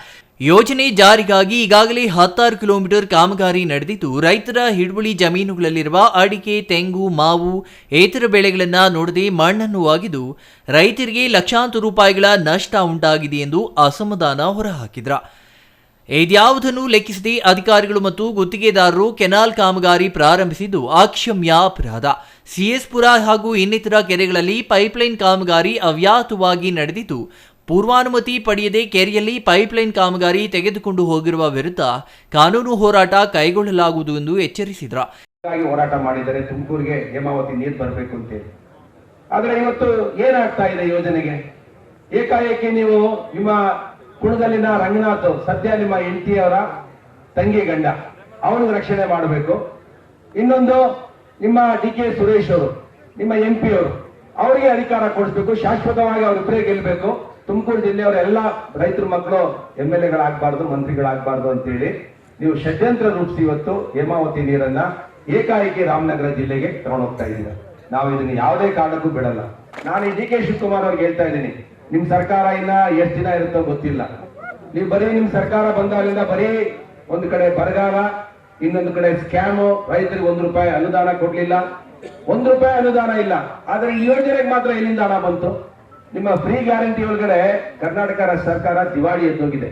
ಯೋಜನೆ ಜಾರಿಗಾಗಿ ಈಗಾಗಲೇ 16 ಕಿಲೋಮೀಟರ್ ಕಾಮಗಾರಿ ನಡೆದಿದ್ದು, ರೈತರ ಹಿಡುವಳಿ ಜಮೀನುಗಳಲ್ಲಿರುವ ಅಡಿಕೆ, ತೆಂಗು, ಮಾವು ಇತರ ಬೆಳೆಗಳನ್ನು ನೋಡದೆ ಮಣ್ಣನ್ನು ಅಗೆದು ರೈತರಿಗೆ ಲಕ್ಷಾಂತರ ರೂಪಾಯಿಗಳ ನಷ್ಟ ಉಂಟಾಗಿದೆ ಎಂದು ಅಸಮಾಧಾನ ಹೊರಹಾಕಿದ್ರು. ಇದ್ಯಾವುದನ್ನು ಲೆಕ್ಕಿಸದೆ ಅಧಿಕಾರಿಗಳು ಮತ್ತು ಗುತ್ತಿಗೆದಾರರು ಕೆನಾಲ್ ಕಾಮಗಾರಿ ಪ್ರಾರಂಭಿಸಿದ್ದು ಅಕ್ಷಮ್ಯ ಅಪರಾಧ. ಸಿಎಸ್ಪುರ ಹಾಗೂ ಇನ್ನಿತರ ಕೆರೆಗಳಲ್ಲಿ ಪೈಪ್ಲೈನ್ ಕಾಮಗಾರಿ ಅವ್ಯಾಹತವಾಗಿ ನಡೆದಿದ್ದು, ಪೂರ್ವಾನುಮತಿ ಪಡೆಯದೆ ಕೆರೆಯಲ್ಲಿ ಪೈಪ್ಲೈನ್ ಕಾಮಗಾರಿ ತೆಗೆದುಕೊಂಡು ಹೋಗಿರುವ ವಿರುದ್ಧ ಕಾನೂನು ಹೋರಾಟ ಕೈಗೊಳ್ಳಲಾಗುವುದು ಎಂದು ಎಚ್ಚರಿಸಿದ್ರು. ಹೋರಾಟ ಮಾಡಿದರೆ ತುಮಕೂರಿಗೆ ಹೇಮಾವತಿ ನೀರು ಬರಬೇಕು ಅಂತೇಳಿ. ಆದ್ರೆ ಇವತ್ತು ಏನಾಗ್ತಾ ಇದೆ ಯೋಜನೆಗೆ? ಏಕಾಏಕಿ ನೀವು ನಿಮ್ಮ ಕುಣದಲ್ಲಿನ ರಂಗನಾಥ್, ಸದ್ಯ ನಿಮ್ಮ ಹೆಂಡತಿಯವರ ತಂಗಿ ಗಂಡ, ಅವನಿಗೆ ರಕ್ಷಣೆ ಮಾಡಬೇಕು. ಇನ್ನೊಂದು ನಿಮ್ಮ ಡಿ ಕೆ ಸುರೇಶ್ ಅವರು, ನಿಮ್ಮ MP ಅವರು, ಅವರಿಗೆ ಅಧಿಕಾರ ಕೊಡಿಸ್ಬೇಕು. ಶಾಶ್ವತವಾಗಿ ಅವರಿಬ್ಬರೇ ಗೆಲ್ಲಬೇಕು. ತುಮಕೂರು ಜಿಲ್ಲೆಯವರ ಎಲ್ಲ ರೈತರ ಮಕ್ಕಳು MLAಗಳಾಗಬಾರ್ದು, ಮಂತ್ರಿಗಳಾಗಬಾರ್ದು ಅಂತೇಳಿ ನೀವು ಷಡ್ಯಂತ್ರ ರೂಪಿಸಿ ಇವತ್ತು ಹೇಮಾವತಿ ನೀರನ್ನ ಏಕಾಏಕಿ ರಾಮನಗರ ಜಿಲ್ಲೆಗೆ ತಗೊಂಡೋಗ್ತಾ ಇದ್ದೀರಾ. ನಾವು ಇದನ್ನ ಯಾವುದೇ ಕಾರಣಕ್ಕೂ ಬಿಡಲ್ಲ. ನಾನು ಈ DK ಶಿವಕುಮಾರ್ ಅವ್ರಿಗೆ ಹೇಳ್ತಾ ಇದ್ದೀನಿ, ನಿಮ್ ಸರ್ಕಾರ ಇನ್ನ ಎಷ್ಟು ದಿನ ಇರುತ್ತೋ ಗೊತ್ತಿಲ್ಲ. ನೀವು ಬರೀ ನಿಮ್ ಸರ್ಕಾರ ಬಂದಾಗಲಿಂದ ಬರೀ ಒಂದು ಕಡೆ ಬರಗಾಲ, ಇನ್ನೊಂದು ಕಡೆ ಸ್ಕ್ಯಾಮು, ರೈತರಿಗೆ ₹1 ಅನುದಾನ ಕೊಡ್ಲಿಲ್ಲ, ₹1 ಅನುದಾನ ಇಲ್ಲ. ಆದ್ರೆ ಈ ಯೋಜನೆಗೆ ಮಾತ್ರ ಎಲ್ಲಿಂದ ಹಣ ಬಂತು? ನಿಮ್ಮ ಫ್ರೀ ಗ್ಯಾರಂಟಿ ಒಳಗಡೆ ಕರ್ನಾಟಕ ರಾಜ್ಯ ಸರ್ಕಾರ ದಿವಾಳಿ ಎದ್ದೋಗಿದೆ.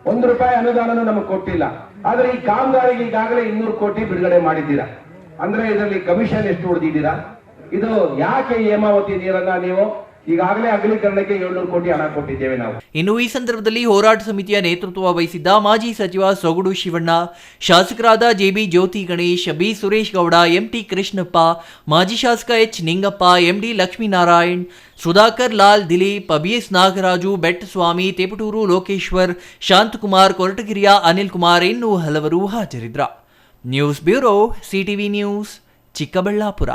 ₹1 ಅನುದಾನನೂ ನಮಗೆ ಕೊಟ್ಟಿಲ್ಲ. ಆದ್ರೆ ಈ ಕಾಮಗಾರಿಗೆ ಈಗಾಗಲೇ 200 ಕೋಟಿ ಬಿಡುಗಡೆ ಮಾಡಿದ್ದೀರಾ. ಅಂದ್ರೆ ಇದರಲ್ಲಿ ಕಮಿಷನ್ ಎಷ್ಟು ಹೊಡೆದಿದ್ದೀರಾ? ಇದು ಯಾಕೆ ಹೇಮಾವತಿ ನೀರನ್ನ ನೀವು ಈಗಾಗಲೇ ಅಗಲೀಕರಣಕ್ಕೆ 700 ಕೋಟಿ ಹಣ ಕೊಟ್ಟಿದ್ದೇವೆ ನಾವು. ಇನ್ನು ಈ ಸಂದರ್ಭದಲ್ಲಿ ಹೋರಾಟ ಸಮಿತಿಯ ನೇತೃತ್ವ ವಹಿಸಿದ್ದ ಮಾಜಿ ಸಚಿವ ಸೊಗಡು ಶಿವಣ್ಣ, ಶಾಸಕರಾದ JB ಜ್ಯೋತಿ ಗಣೇಶ್, B ಸುರೇಶ್ ಗೌಡ, MT ಕೃಷ್ಣಪ್ಪ, ಮಾಜಿ ಶಾಸಕ H Ningappa, MD Lakshminarayan, Sudhakar Lal, Dilip, BS Nagaraju, Bettaswamy, ತೇಪಟೂರು Lokeshwar, Shanthakumar, ಕೊರಟಗೆರೆಯ Anil Kumar ಇನ್ನೂ ಹಲವರು ಹಾಜರಿದ್ದರು. News bureau, CTV news, Chikkaballapur.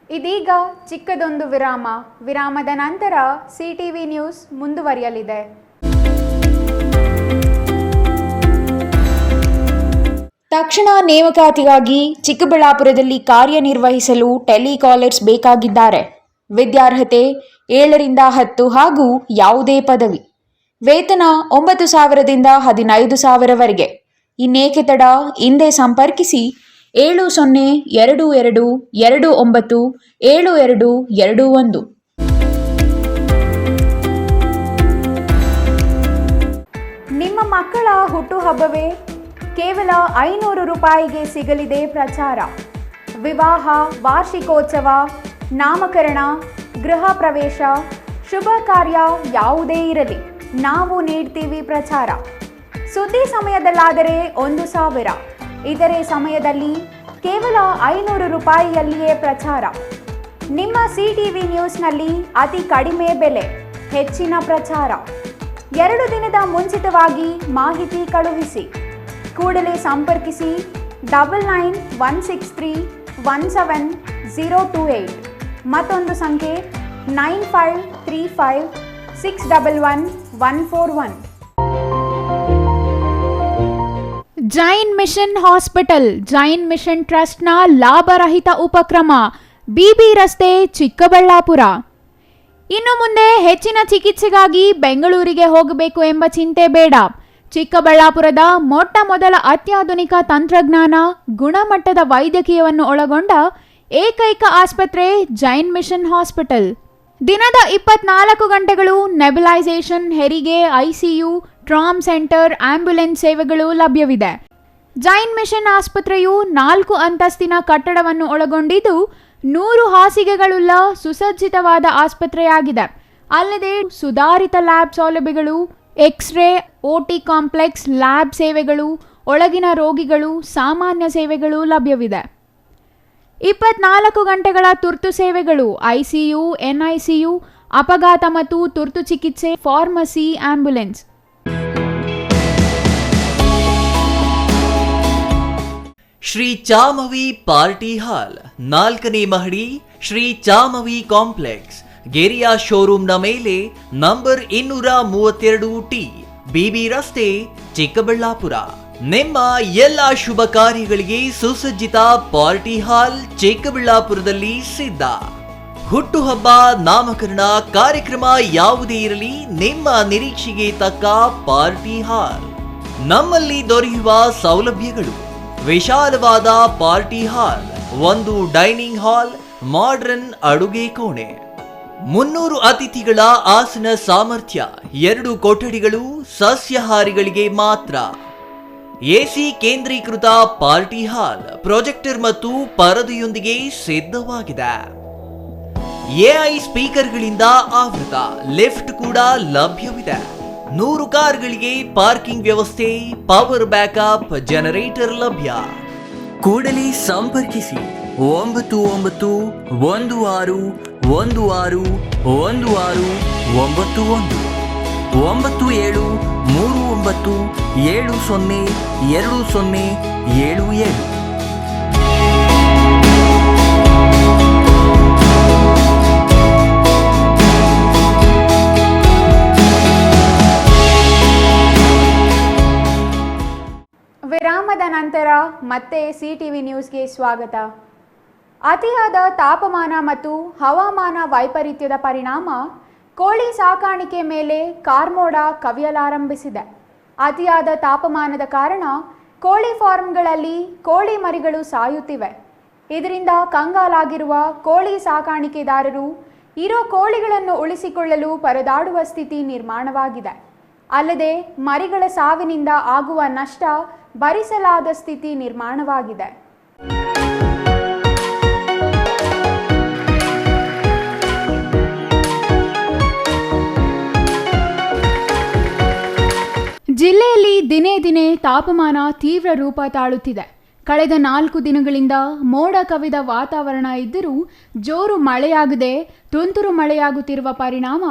ಇದೀಗ ಚಿಕ್ಕದೊಂದು ವಿರಾಮದ ನಂತರ CTV ನ್ಯೂಸ್ ಮುಂದುವರಿಯಲಿದೆ. ತಕ್ಷಣ ನೇಮಕಾತಿಗಾಗಿ ಚಿಕ್ಕಬಳ್ಳಾಪುರದಲ್ಲಿ ಕಾರ್ಯನಿರ್ವಹಿಸಲು ಟೆಲಿಕಾಲರ್ಸ್ ಬೇಕಾಗಿದ್ದಾರೆ. ವಿದ್ಯಾರ್ಹತೆ 7ರಿಂದ 10 ಹಾಗೂ ಯಾವುದೇ ಪದವಿ. ವೇತನ 9,000ದಿಂದ 15,000ವರೆಗೆ. ಇನ್ನೇಕೆ ತಡ, ಹಿಂದೆ ಸಂಪರ್ಕಿಸಿ 7022297221. ನಿಮ್ಮ ಮಕ್ಕಳ ಹುಟ್ಟುಹಬ್ಬವೇ ಕೇವಲ ₹500 ಸಿಗಲಿದೆ ಪ್ರಚಾರ. ವಿವಾಹ, ವಾರ್ಷಿಕೋತ್ಸವ, ನಾಮಕರಣ, ಗೃಹ ಪ್ರವೇಶ, ಶುಭ ಕಾರ್ಯ ಯಾವುದೇ ಇರಲಿ, ನಾವು ನೀಡ್ತೀವಿ ಪ್ರಚಾರ. ಸುದ್ದಿ ಸಮಯದಲ್ಲಾದರೆ 1,000, ಇತರೆ ಸಮಯದಲ್ಲಿ ಕೇವಲ ₹500ಯಲ್ಲಿಯೇ ಪ್ರಚಾರ. ನಿಮ್ಮ CTV ನ್ಯೂಸ್ನಲ್ಲಿ ಅತಿ ಕಡಿಮೆ ಬೆಲೆ, ಹೆಚ್ಚಿನ ಪ್ರಚಾರ. 2 ದಿನದ ಮುಂಚಿತವಾಗಿ ಮಾಹಿತಿ ಕಳುಹಿಸಿ. ಕೂಡಲೇ ಸಂಪರ್ಕಿಸಿ 9916317028. ಮತ್ತೊಂದು ಸಂಖ್ಯೆ 9535611141. Jain mission hospital, Jain mission ಟ್ರಸ್ಟ್ನ ಲಾಭರಹಿತ ಉಪಕ್ರಮ, BB ರಸ್ತೆ, ಚಿಕ್ಕಬಳ್ಳಾಪುರ. ಇನ್ನು ಮುಂದೆ ಹೆಚ್ಚಿನ ಚಿಕಿತ್ಸೆಗಾಗಿ ಬೆಂಗಳೂರಿಗೆ ಹೋಗಬೇಕು ಎಂಬ ಚಿಂತೆ ಬೇಡ. ಚಿಕ್ಕಬಳ್ಳಾಪುರದ ಮೊಟ್ಟ ಮೊದಲ ಅತ್ಯಾಧುನಿಕ ತಂತ್ರಜ್ಞಾನ, ಗುಣಮಟ್ಟದ ವೈದ್ಯಕೀಯವನ್ನು ಒಳಗೊಂಡ ಏಕೈಕ ಆಸ್ಪತ್ರೆ ಜೈನ್ ಮಿಷನ್ ಹಾಸ್ಪಿಟಲ್. ದಿನದ 24 ಗಂಟೆಗಳು ನೆಬುಲೈಸೇಷನ್, ಹೆರಿಗೆ, ICU, ಟ್ರಾಮ್ ಸೆಂಟರ್, ಆಂಬ್ಯುಲೆನ್ಸ್ ಸೇವೆಗಳು ಲಭ್ಯವಿದೆ. ಜೈನ್ ಮಿಷನ್ ಆಸ್ಪತ್ರೆಯು 4 ಅಂತಸ್ತಿನ ಕಟ್ಟಡವನ್ನು ಒಳಗೊಂಡಿದ್ದು 100 ಹಾಸಿಗೆಗಳುಳ್ಳ ಸುಸಜ್ಜಿತವಾದ ಆಸ್ಪತ್ರೆಯಾಗಿದೆ. ಅಲ್ಲದೆ ಸುಧಾರಿತ ಲ್ಯಾಬ್ ಸೌಲಭ್ಯಗಳು, ಎಕ್ಸ್ರೇ, OT ಕಾಂಪ್ಲೆಕ್ಸ್, ಲ್ಯಾಬ್ ಸೇವೆಗಳು, ಒಳಗಿನ ರೋಗಿಗಳು, ಸಾಮಾನ್ಯ ಸೇವೆಗಳು ಲಭ್ಯವಿದೆ. 24 ಗಂಟೆಗಳ ತುರ್ತು ಸೇವೆಗಳು, ICU, NICU, ಅಪಘಾತ ಮತ್ತು ತುರ್ತು ಚಿಕಿತ್ಸೆ, pharmacy, ambulance. Shri Chamavi party hall, 4ನೇ ಮಹಡಿ, ಶ್ರೀ ಚಾಮವಿ ಕಾಂಪ್ಲೆಕ್ಸ್, ಗೆರಿಯಾ ಶೋರೂಮ್ನ ಮೇಲೆ, ನಂಬರ್ 232T, BB ರಸ್ತೆ, ಚಿಕ್ಕಬಳ್ಳಾಪುರ. ನಿಮ್ಮ ಎಲ್ಲ ಶುಭ ಕಾರ್ಯಗಳಿಗೆ ಸುಸಜ್ಜಿತ ಪಾರ್ಟಿ ಹಾಲ್ ಚಿಕ್ಕಬಳ್ಳಾಪುರದಲ್ಲಿ ಸಿದ್ಧ. ಹುಟ್ಟುಹಬ್ಬ, ನಾಮಕರಣ, ಕಾರ್ಯಕ್ರಮ ಯಾವುದೇ ಇರಲಿ, ನಿಮ್ಮ ನಿರೀಕ್ಷೆಗೆ ತಕ್ಕ ಪಾರ್ಟಿ ಹಾಲ್. ನಮ್ಮಲ್ಲಿ ದೊರೆಯುವ ಸೌಲಭ್ಯಗಳು: ವಿಶಾಲವಾದ party hall, 1 dining hall, modern ಅಡುಗೆ ಕೋಣೆ, 300 ಅತಿಥಿಗಳ ಆಸನ ಸಾಮರ್ಥ್ಯ, 2 ಕೊಠಡಿಗಳು ಸಸ್ಯಾಹಾರಿಗಳಿಗೆ ಮಾತ್ರ, AC ಕೇಂದ್ರೀಕೃತ ಪಾರ್ಟಿ ಹಾಲ್, ಪ್ರೊಜೆಕ್ಟರ್ ಮತ್ತು ಪರದೆಯೊಂದಿಗೆ ಸಿದ್ಧವಾಗಿದೆ. AI ಸ್ಪೀಕರ್ಗಳಿಂದ ಆವೃತ, ಲಿಫ್ಟ್ ಕೂಡ ಲಭ್ಯವಿದೆ. 100 ಕಾರ್ಗಳಿಗೆ ಪಾರ್ಕಿಂಗ್ ವ್ಯವಸ್ಥೆ, ಪವರ್ ಬ್ಯಾಕಪ್, ಜನರೇಟರ್ ಲಭ್ಯ. ಕೂಡಲೇ ಸಂಪರ್ಕಿಸಿ 9916161691 9732 39702077. ವಿರಾಮದ ನಂತರ ಮತ್ತೆ ಸಿಟಿವಿ ನ್ಯೂಸ್ಗೆ ಸ್ವಾಗತ. ಅತಿಯಾದ ತಾಪಮಾನ ಮತ್ತು ಹವಾಮಾನ ವೈಪರೀತ್ಯದ ಪರಿಣಾಮ ಕೋಳಿ ಸಾಕಾಣಿಕೆ ಮೇಲೆ ಕಾರ್ಮೋಡ ಕವಿಯಲಾರಂಭಿಸಿದೆ. ಅತಿಯಾದ ತಾಪಮಾನದ ಕಾರಣ ಕೋಳಿ ಫಾರ್ಮ್ಗಳಲ್ಲಿ ಕೋಳಿ ಮರಿಗಳು ಸಾಯುತ್ತಿವೆ. ಇದರಿಂದ ಕಂಗಾಲಾಗಿರುವ ಕೋಳಿ ಸಾಕಾಣಿಕೆದಾರರು ಇರೋ ಕೋಳಿಗಳನ್ನು ಉಳಿಸಿಕೊಳ್ಳಲು ಪರದಾಡುವ ಸ್ಥಿತಿ ನಿರ್ಮಾಣವಾಗಿದೆ. ಅಲ್ಲದೆ ಮರಿಗಳ ಸಾವಿನಿಂದ ಆಗುವ ನಷ್ಟ ಭರಿಸಲಾದ ಸ್ಥಿತಿ ನಿರ್ಮಾಣವಾಗಿದೆ. ಜಿಲ್ಲೆಯಲ್ಲಿ ದಿನೇ ದಿನೇ ತಾಪಮಾನ ತೀವ್ರ ರೂಪ ತಾಳುತ್ತಿದೆ. ಕಳೆದ 4 ದಿನಗಳಿಂದ ಮೋಡ ಕವಿದ ವಾತಾವರಣ ಇದ್ದರೂ ಜೋರು ಮಳೆಯಾಗದೆ ತುಂತುರು ಮಳೆಯಾಗುತ್ತಿರುವ ಪರಿಣಾಮ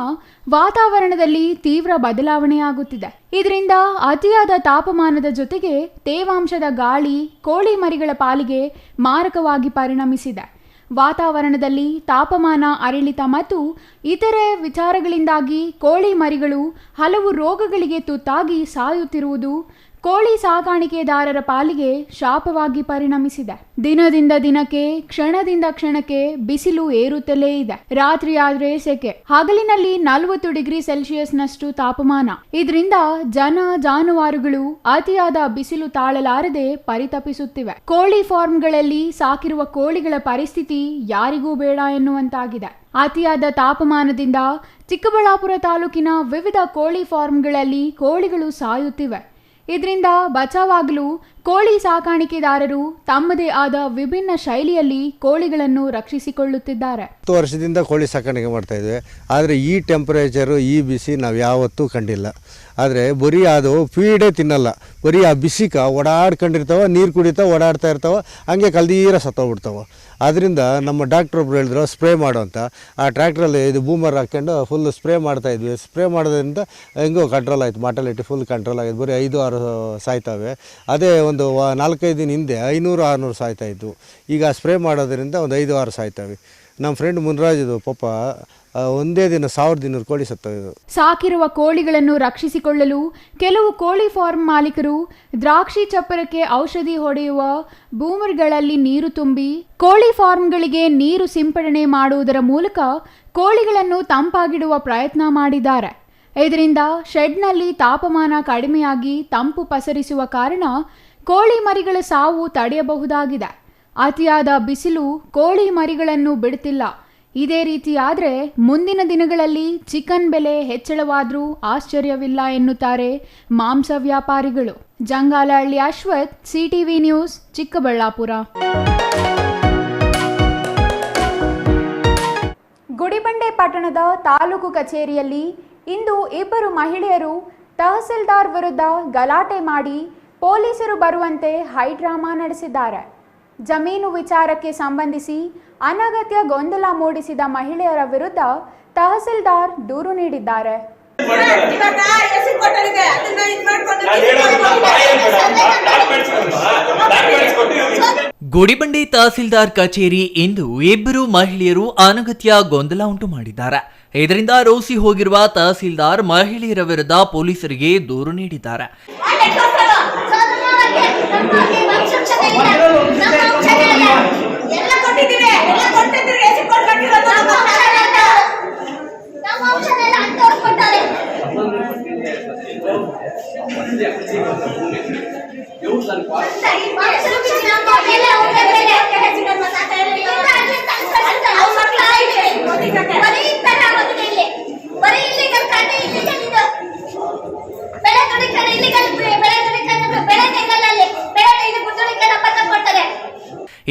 ವಾತಾವರಣದಲ್ಲಿ ತೀವ್ರ ಬದಲಾವಣೆಯಾಗುತ್ತಿದೆ. ಇದರಿಂದ ಅತಿಯಾದ ತಾಪಮಾನದ ಜೊತೆಗೆ ತೇವಾಂಶದ ಗಾಳಿ ಕೋಳಿ ಮರಿಗಳ ಪಾಲಿಗೆ ಮಾರಕವಾಗಿ ಪರಿಣಮಿಸಿದೆ. ವಾತಾವರಣದಲ್ಲಿ ತಾಪಮಾನ ಅರಿಳಿತ ಮತ್ತು ಇತರೆ ವಿಚಾರಗಳಿಂದಾಗಿ ಕೋಳಿ ಮರಿಗಳು ಹಲವು ರೋಗಗಳಿಗೆ ತುತ್ತಾಗಿ ಸಾಯುತ್ತಿರುವುದು ಕೋಳಿ ಸಾಕಾಣಿಕೆದಾರರ ಪಾಲಿಗೆ ಶಾಪವಾಗಿ ಪರಿಣಮಿಸಿದೆ. ದಿನದಿಂದ ದಿನಕ್ಕೆ ಕ್ಷಣದಿಂದ ಕ್ಷಣಕ್ಕೆ ಬಿಸಿಲು ಏರುತ್ತಲೇ ಇದೆ. ರಾತ್ರಿಯಾದ್ರೆ ಸೆಕೆ, ಹಗಲಿನಲ್ಲಿ 40 ಡಿಗ್ರಿ ಸೆಲ್ಸಿಯಸ್ನಷ್ಟು ತಾಪಮಾನ. ಇದರಿಂದ ಜನ ಜಾನುವಾರುಗಳು ಅತಿಯಾದ ಬಿಸಿಲು ತಾಳಲಾರದೆ ಪರಿತಪಿಸುತ್ತಿವೆ. ಕೋಳಿ ಫಾರ್ಮ್ಗಳಲ್ಲಿ ಸಾಕಿರುವ ಕೋಳಿಗಳ ಪರಿಸ್ಥಿತಿ ಯಾರಿಗೂ ಬೇಡ ಎನ್ನುವಂತಾಗಿದೆ. ಅತಿಯಾದ ತಾಪಮಾನದಿಂದ ಚಿಕ್ಕಬಳ್ಳಾಪುರ ತಾಲೂಕಿನ ವಿವಿಧ ಕೋಳಿ ಫಾರ್ಮ್ಗಳಲ್ಲಿ ಕೋಳಿಗಳು ಸಾಯುತ್ತಿವೆ. ಇದರಿಂದ ಬಚಾವಾಗಲು ಕೋಳಿ ಸಾಕಾಣಿಕೆದಾರರು ತಮ್ಮದೇ ಆದ ವಿಭಿನ್ನ ಶೈಲಿಯಲ್ಲಿ ಕೋಳಿಗಳನ್ನು ರಕ್ಷಿಸಿಕೊಳ್ಳುತ್ತಿದ್ದಾರೆ. 10 ವರ್ಷದಿಂದ ಕೋಳಿ ಸಾಕಾಣಿಕೆ ಮಾಡ್ತಾ ಇದ್ವಿ. ಆದರೆ ಈ ಟೆಂಪರೇಚರು ಈ ಬಿಸಿ ನಾವು ಯಾವತ್ತೂ ಕಂಡಿಲ್ಲ. ಆದರೆ ಬರೀ ಅದು ಫೀಡೇ ತಿನ್ನಲ್ಲ, ಬರೀ ಆ ಬಿಸಿಗೆ ಓಡಾಡ್ಕೊಂಡಿರ್ತಾವೆ, ನೀರು ಕುಡಿತಾವೆ, ಓಡಾಡ್ತಾ ಇರ್ತಾವೆ, ಹಂಗೆ ಕಲ್ದೀರ ಸತ್ತೋಗ್ಬಿಡ್ತಾವೆ. ಅದರಿಂದ ನಮ್ಮ ಡಾಕ್ಟ್ರ್ ಒಬ್ರು ಹೇಳಿದ್ರು ಸ್ಪ್ರೇ ಮಾಡು ಅಂತ. ಆ ಟ್ರ್ಯಾಕ್ಟ್ರಲ್ಲಿ ಇದು ಬೂಮರ್ ಹಾಕ್ಕೊಂಡು ಫುಲ್ ಸ್ಪ್ರೇ ಮಾಡ್ತಾಯಿದ್ವಿ. ಸ್ಪ್ರೇ ಮಾಡೋದ್ರಿಂದ ಹೆಂಗೋ ಕಂಟ್ರೋಲ್ ಆಯಿತು, ಮಾರ್ಟಾಲಿಟಿ ಫುಲ್ ಕಂಟ್ರೋಲ್ ಆಗಿದೆ. ಬರೀ 5-6 ಸಾಯ್ತವೆ. ಅದೇ ಒಂದು 4-5 ದಿನ ಹಿಂದೆ 500-600 ಸಾಯ್ತಾಯಿತ್ತು. ಈಗ ಸ್ಪ್ರೇ ಮಾಡೋದ್ರಿಂದ ಒಂದು 5-6 ಸಾಯ್ತವೆ. ನಮ್ಮ ಫ್ರೆಂಡ್ ಮುನ್ರಾಜದು ಪಾಪ ಒಂದೇ ದಿನ 1200 ಕೋಳಿ ಸತ್ತೋಯ್ತು. ಸಾಕಿರುವ ಕೋಳಿಗಳನ್ನು ರಕ್ಷಿಸಿಕೊಳ್ಳಲು ಕೆಲವು ಕೋಳಿ ಫಾರ್ಮ್ ಮಾಲೀಕರು ದ್ರಾಕ್ಷಿ ಚಪ್ಪರಕ್ಕೆ ಔಷಧಿ ಹೊಡೆಯುವ ಬೂಮರ್ಗಳಲ್ಲಿ ನೀರು ತುಂಬಿ ಕೋಳಿ ಫಾರ್ಮ್ಗಳಿಗೆ ನೀರು ಸಿಂಪಡಣೆ ಮಾಡುವುದರ ಮೂಲಕ ಕೋಳಿಗಳನ್ನು ತಂಪಾಗಿಡುವ ಪ್ರಯತ್ನ ಮಾಡಿದ್ದಾರೆ. ಇದರಿಂದ ಶೆಡ್ನಲ್ಲಿ ತಾಪಮಾನ ಕಡಿಮೆಯಾಗಿ ತಂಪು ಪಸರಿಸುವ ಕಾರಣ ಕೋಳಿ ಮರಿಗಳ ಸಾವು ತಡೆಯಬಹುದಾಗಿದೆ. ಅತಿಯಾದ ಬಿಸಿಲು ಕೋಳಿ ಮರಿಗಳನ್ನು ಬಿಡುತ್ತಿಲ್ಲ. ಇದೇ ರೀತಿಯಾದರೆ ಮುಂದಿನ ದಿನಗಳಲ್ಲಿ ಚಿಕನ್ ಬೆಲೆ ಹೆಚ್ಚಳವಾದರೂ ಆಶ್ಚರ್ಯವಿಲ್ಲ ಎನ್ನುತ್ತಾರೆ ಮಾಂಸ ವ್ಯಾಪಾರಿಗಳು. Jangalahalli Ashwath, CTV news, Chikkaballapur. ಗುಡಿಬಂಡೆ ಪಟ್ಟಣದ ತಾಲೂಕು ಕಚೇರಿಯಲ್ಲಿ ಇಂದು 2 ಮಹಿಳೆಯರು ತಹಸೀಲ್ದಾರ್ ವಿರುದ್ಧ ಗಲಾಟೆ ಮಾಡಿ ಪೊಲೀಸರು ಬರುವಂತೆ ಹೈಡ್ರಾಮಾ ನಡೆಸಿದ್ದಾರೆ. ಜಮೀನು ವಿಚಾರಕ್ಕೆ ಸಂಬಂಧಿಸಿ ಅನಗತ್ಯ ಗೊಂದಲ ಮೂಡಿಸಿದ ಮಹಿಳೆಯರ ವಿರುದ್ಧ ತಹಸೀಲ್ದಾರ್ ದೂರು ನೀಡಿದ್ದಾರೆ. ಗುಡಿಬಂಡೆ ತಹಸೀಲ್ದಾರ್ ಕಚೇರಿ ಇಂದು 2 ಮಹಿಳೆಯರು ಅನಗತ್ಯ ಗೊಂದಲ ಉಂಟು ಮಾಡಿದ್ದಾರೆ. ಇದರಿಂದ ರೋಸಿ ಹೋಗಿರುವ ತಹಸೀಲ್ದಾರ್ ಮಹಿಳೆಯರ ವಿರುದ್ಧ ಪೊಲೀಸರಿಗೆ ದೂರು ನೀಡಿದ್ದಾರೆ.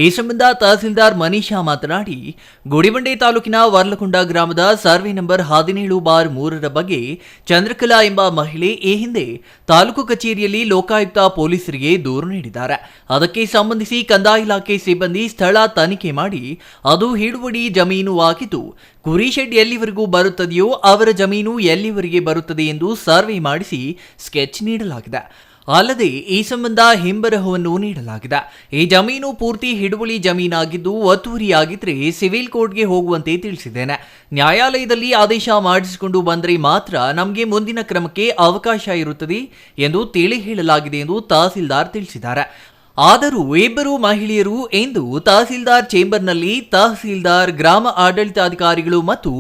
ಈ ಸಂಬಂಧ ತಹಸೀಲ್ದಾರ್ ಮನೀಷಾ ಮಾತನಾಡಿ, ಗುಡಿಬಂಡೆ ತಾಲೂಕಿನ ವರ್ಲಕೊಂಡ ಗ್ರಾಮದ ಸರ್ವೆ ನಂಬರ್ 17/3 ಬಗ್ಗೆ ಚಂದ್ರಕಲಾ ಎಂಬ ಮಹಿಳೆ ಈ ಹಿಂದೆ ತಾಲೂಕು ಕಚೇರಿಯಲ್ಲಿ ಲೋಕಾಯುಕ್ತ ಪೊಲೀಸರಿಗೆ ದೂರು ನೀಡಿದ್ದಾರೆ. ಅದಕ್ಕೆ ಸಂಬಂಧಿಸಿ ಕಂದಾಯ ಇಲಾಖೆ ಸಿಬ್ಬಂದಿ ಸ್ಥಳ ತನಿಖೆ ಮಾಡಿ ಅದು ಹಿಡುವಳಿ ಜಮೀನು ಆಗಿದ್ದು ಕುರಿ ಶೆಡ್ ಎಲ್ಲಿವರೆಗೂ ಬರುತ್ತದೆಯೋ ಅವರ ಜಮೀನು ಎಲ್ಲಿವರೆಗೆ ಬರುತ್ತದೆ ಎಂದು ಸರ್ವೆ ಮಾಡಿಸಿ ಸ್ಕೆಚ್ ನೀಡಲಾಗಿದೆ. ಅಲ್ಲದೆ ಈ ಸಂಬಂಧ ಹಿಂಬರಹವನ್ನು ನೀಡಲಾಗಿದೆ. ಈ ಜಮೀನು ಪೂರ್ತಿ ಹಿಡುವಳಿ ಜಮೀನಾಗಿದ್ದು ಒತ್ತುವರಿಯಾಗಿದ್ದರೆ ಸಿವಿಲ್ ಕೋರ್ಟ್ಗೆ ಹೋಗುವಂತೆ ತಿಳಿಸಿದ್ದೇನೆ. ನ್ಯಾಯಾಲಯದಲ್ಲಿ ಆದೇಶ ಮಾಡಿಸಿಕೊಂಡು ಬಂದರೆ ಮಾತ್ರ ನಮಗೆ ಮುಂದಿನ ಕ್ರಮಕ್ಕೆ ಅವಕಾಶ ಇರುತ್ತದೆ ಎಂದು ತಿಳಿ ಹೇಳಲಾಗಿದೆ ಎಂದು ತಹಸೀಲ್ದಾರ್ ತಿಳಿಸಿದ್ದಾರೆ. ಆದರೂ ಇಬ್ಬರು ಮಹಿಳೆಯರು ಎಂದು ತಹಸೀಲ್ದಾರ್ ಚೇಂಬರ್ನಲ್ಲಿ ತಹಸೀಲ್ದಾರ್, ಗ್ರಾಮ ಆಡಳಿತಾಧಿಕಾರಿಗಳು ಮತ್ತು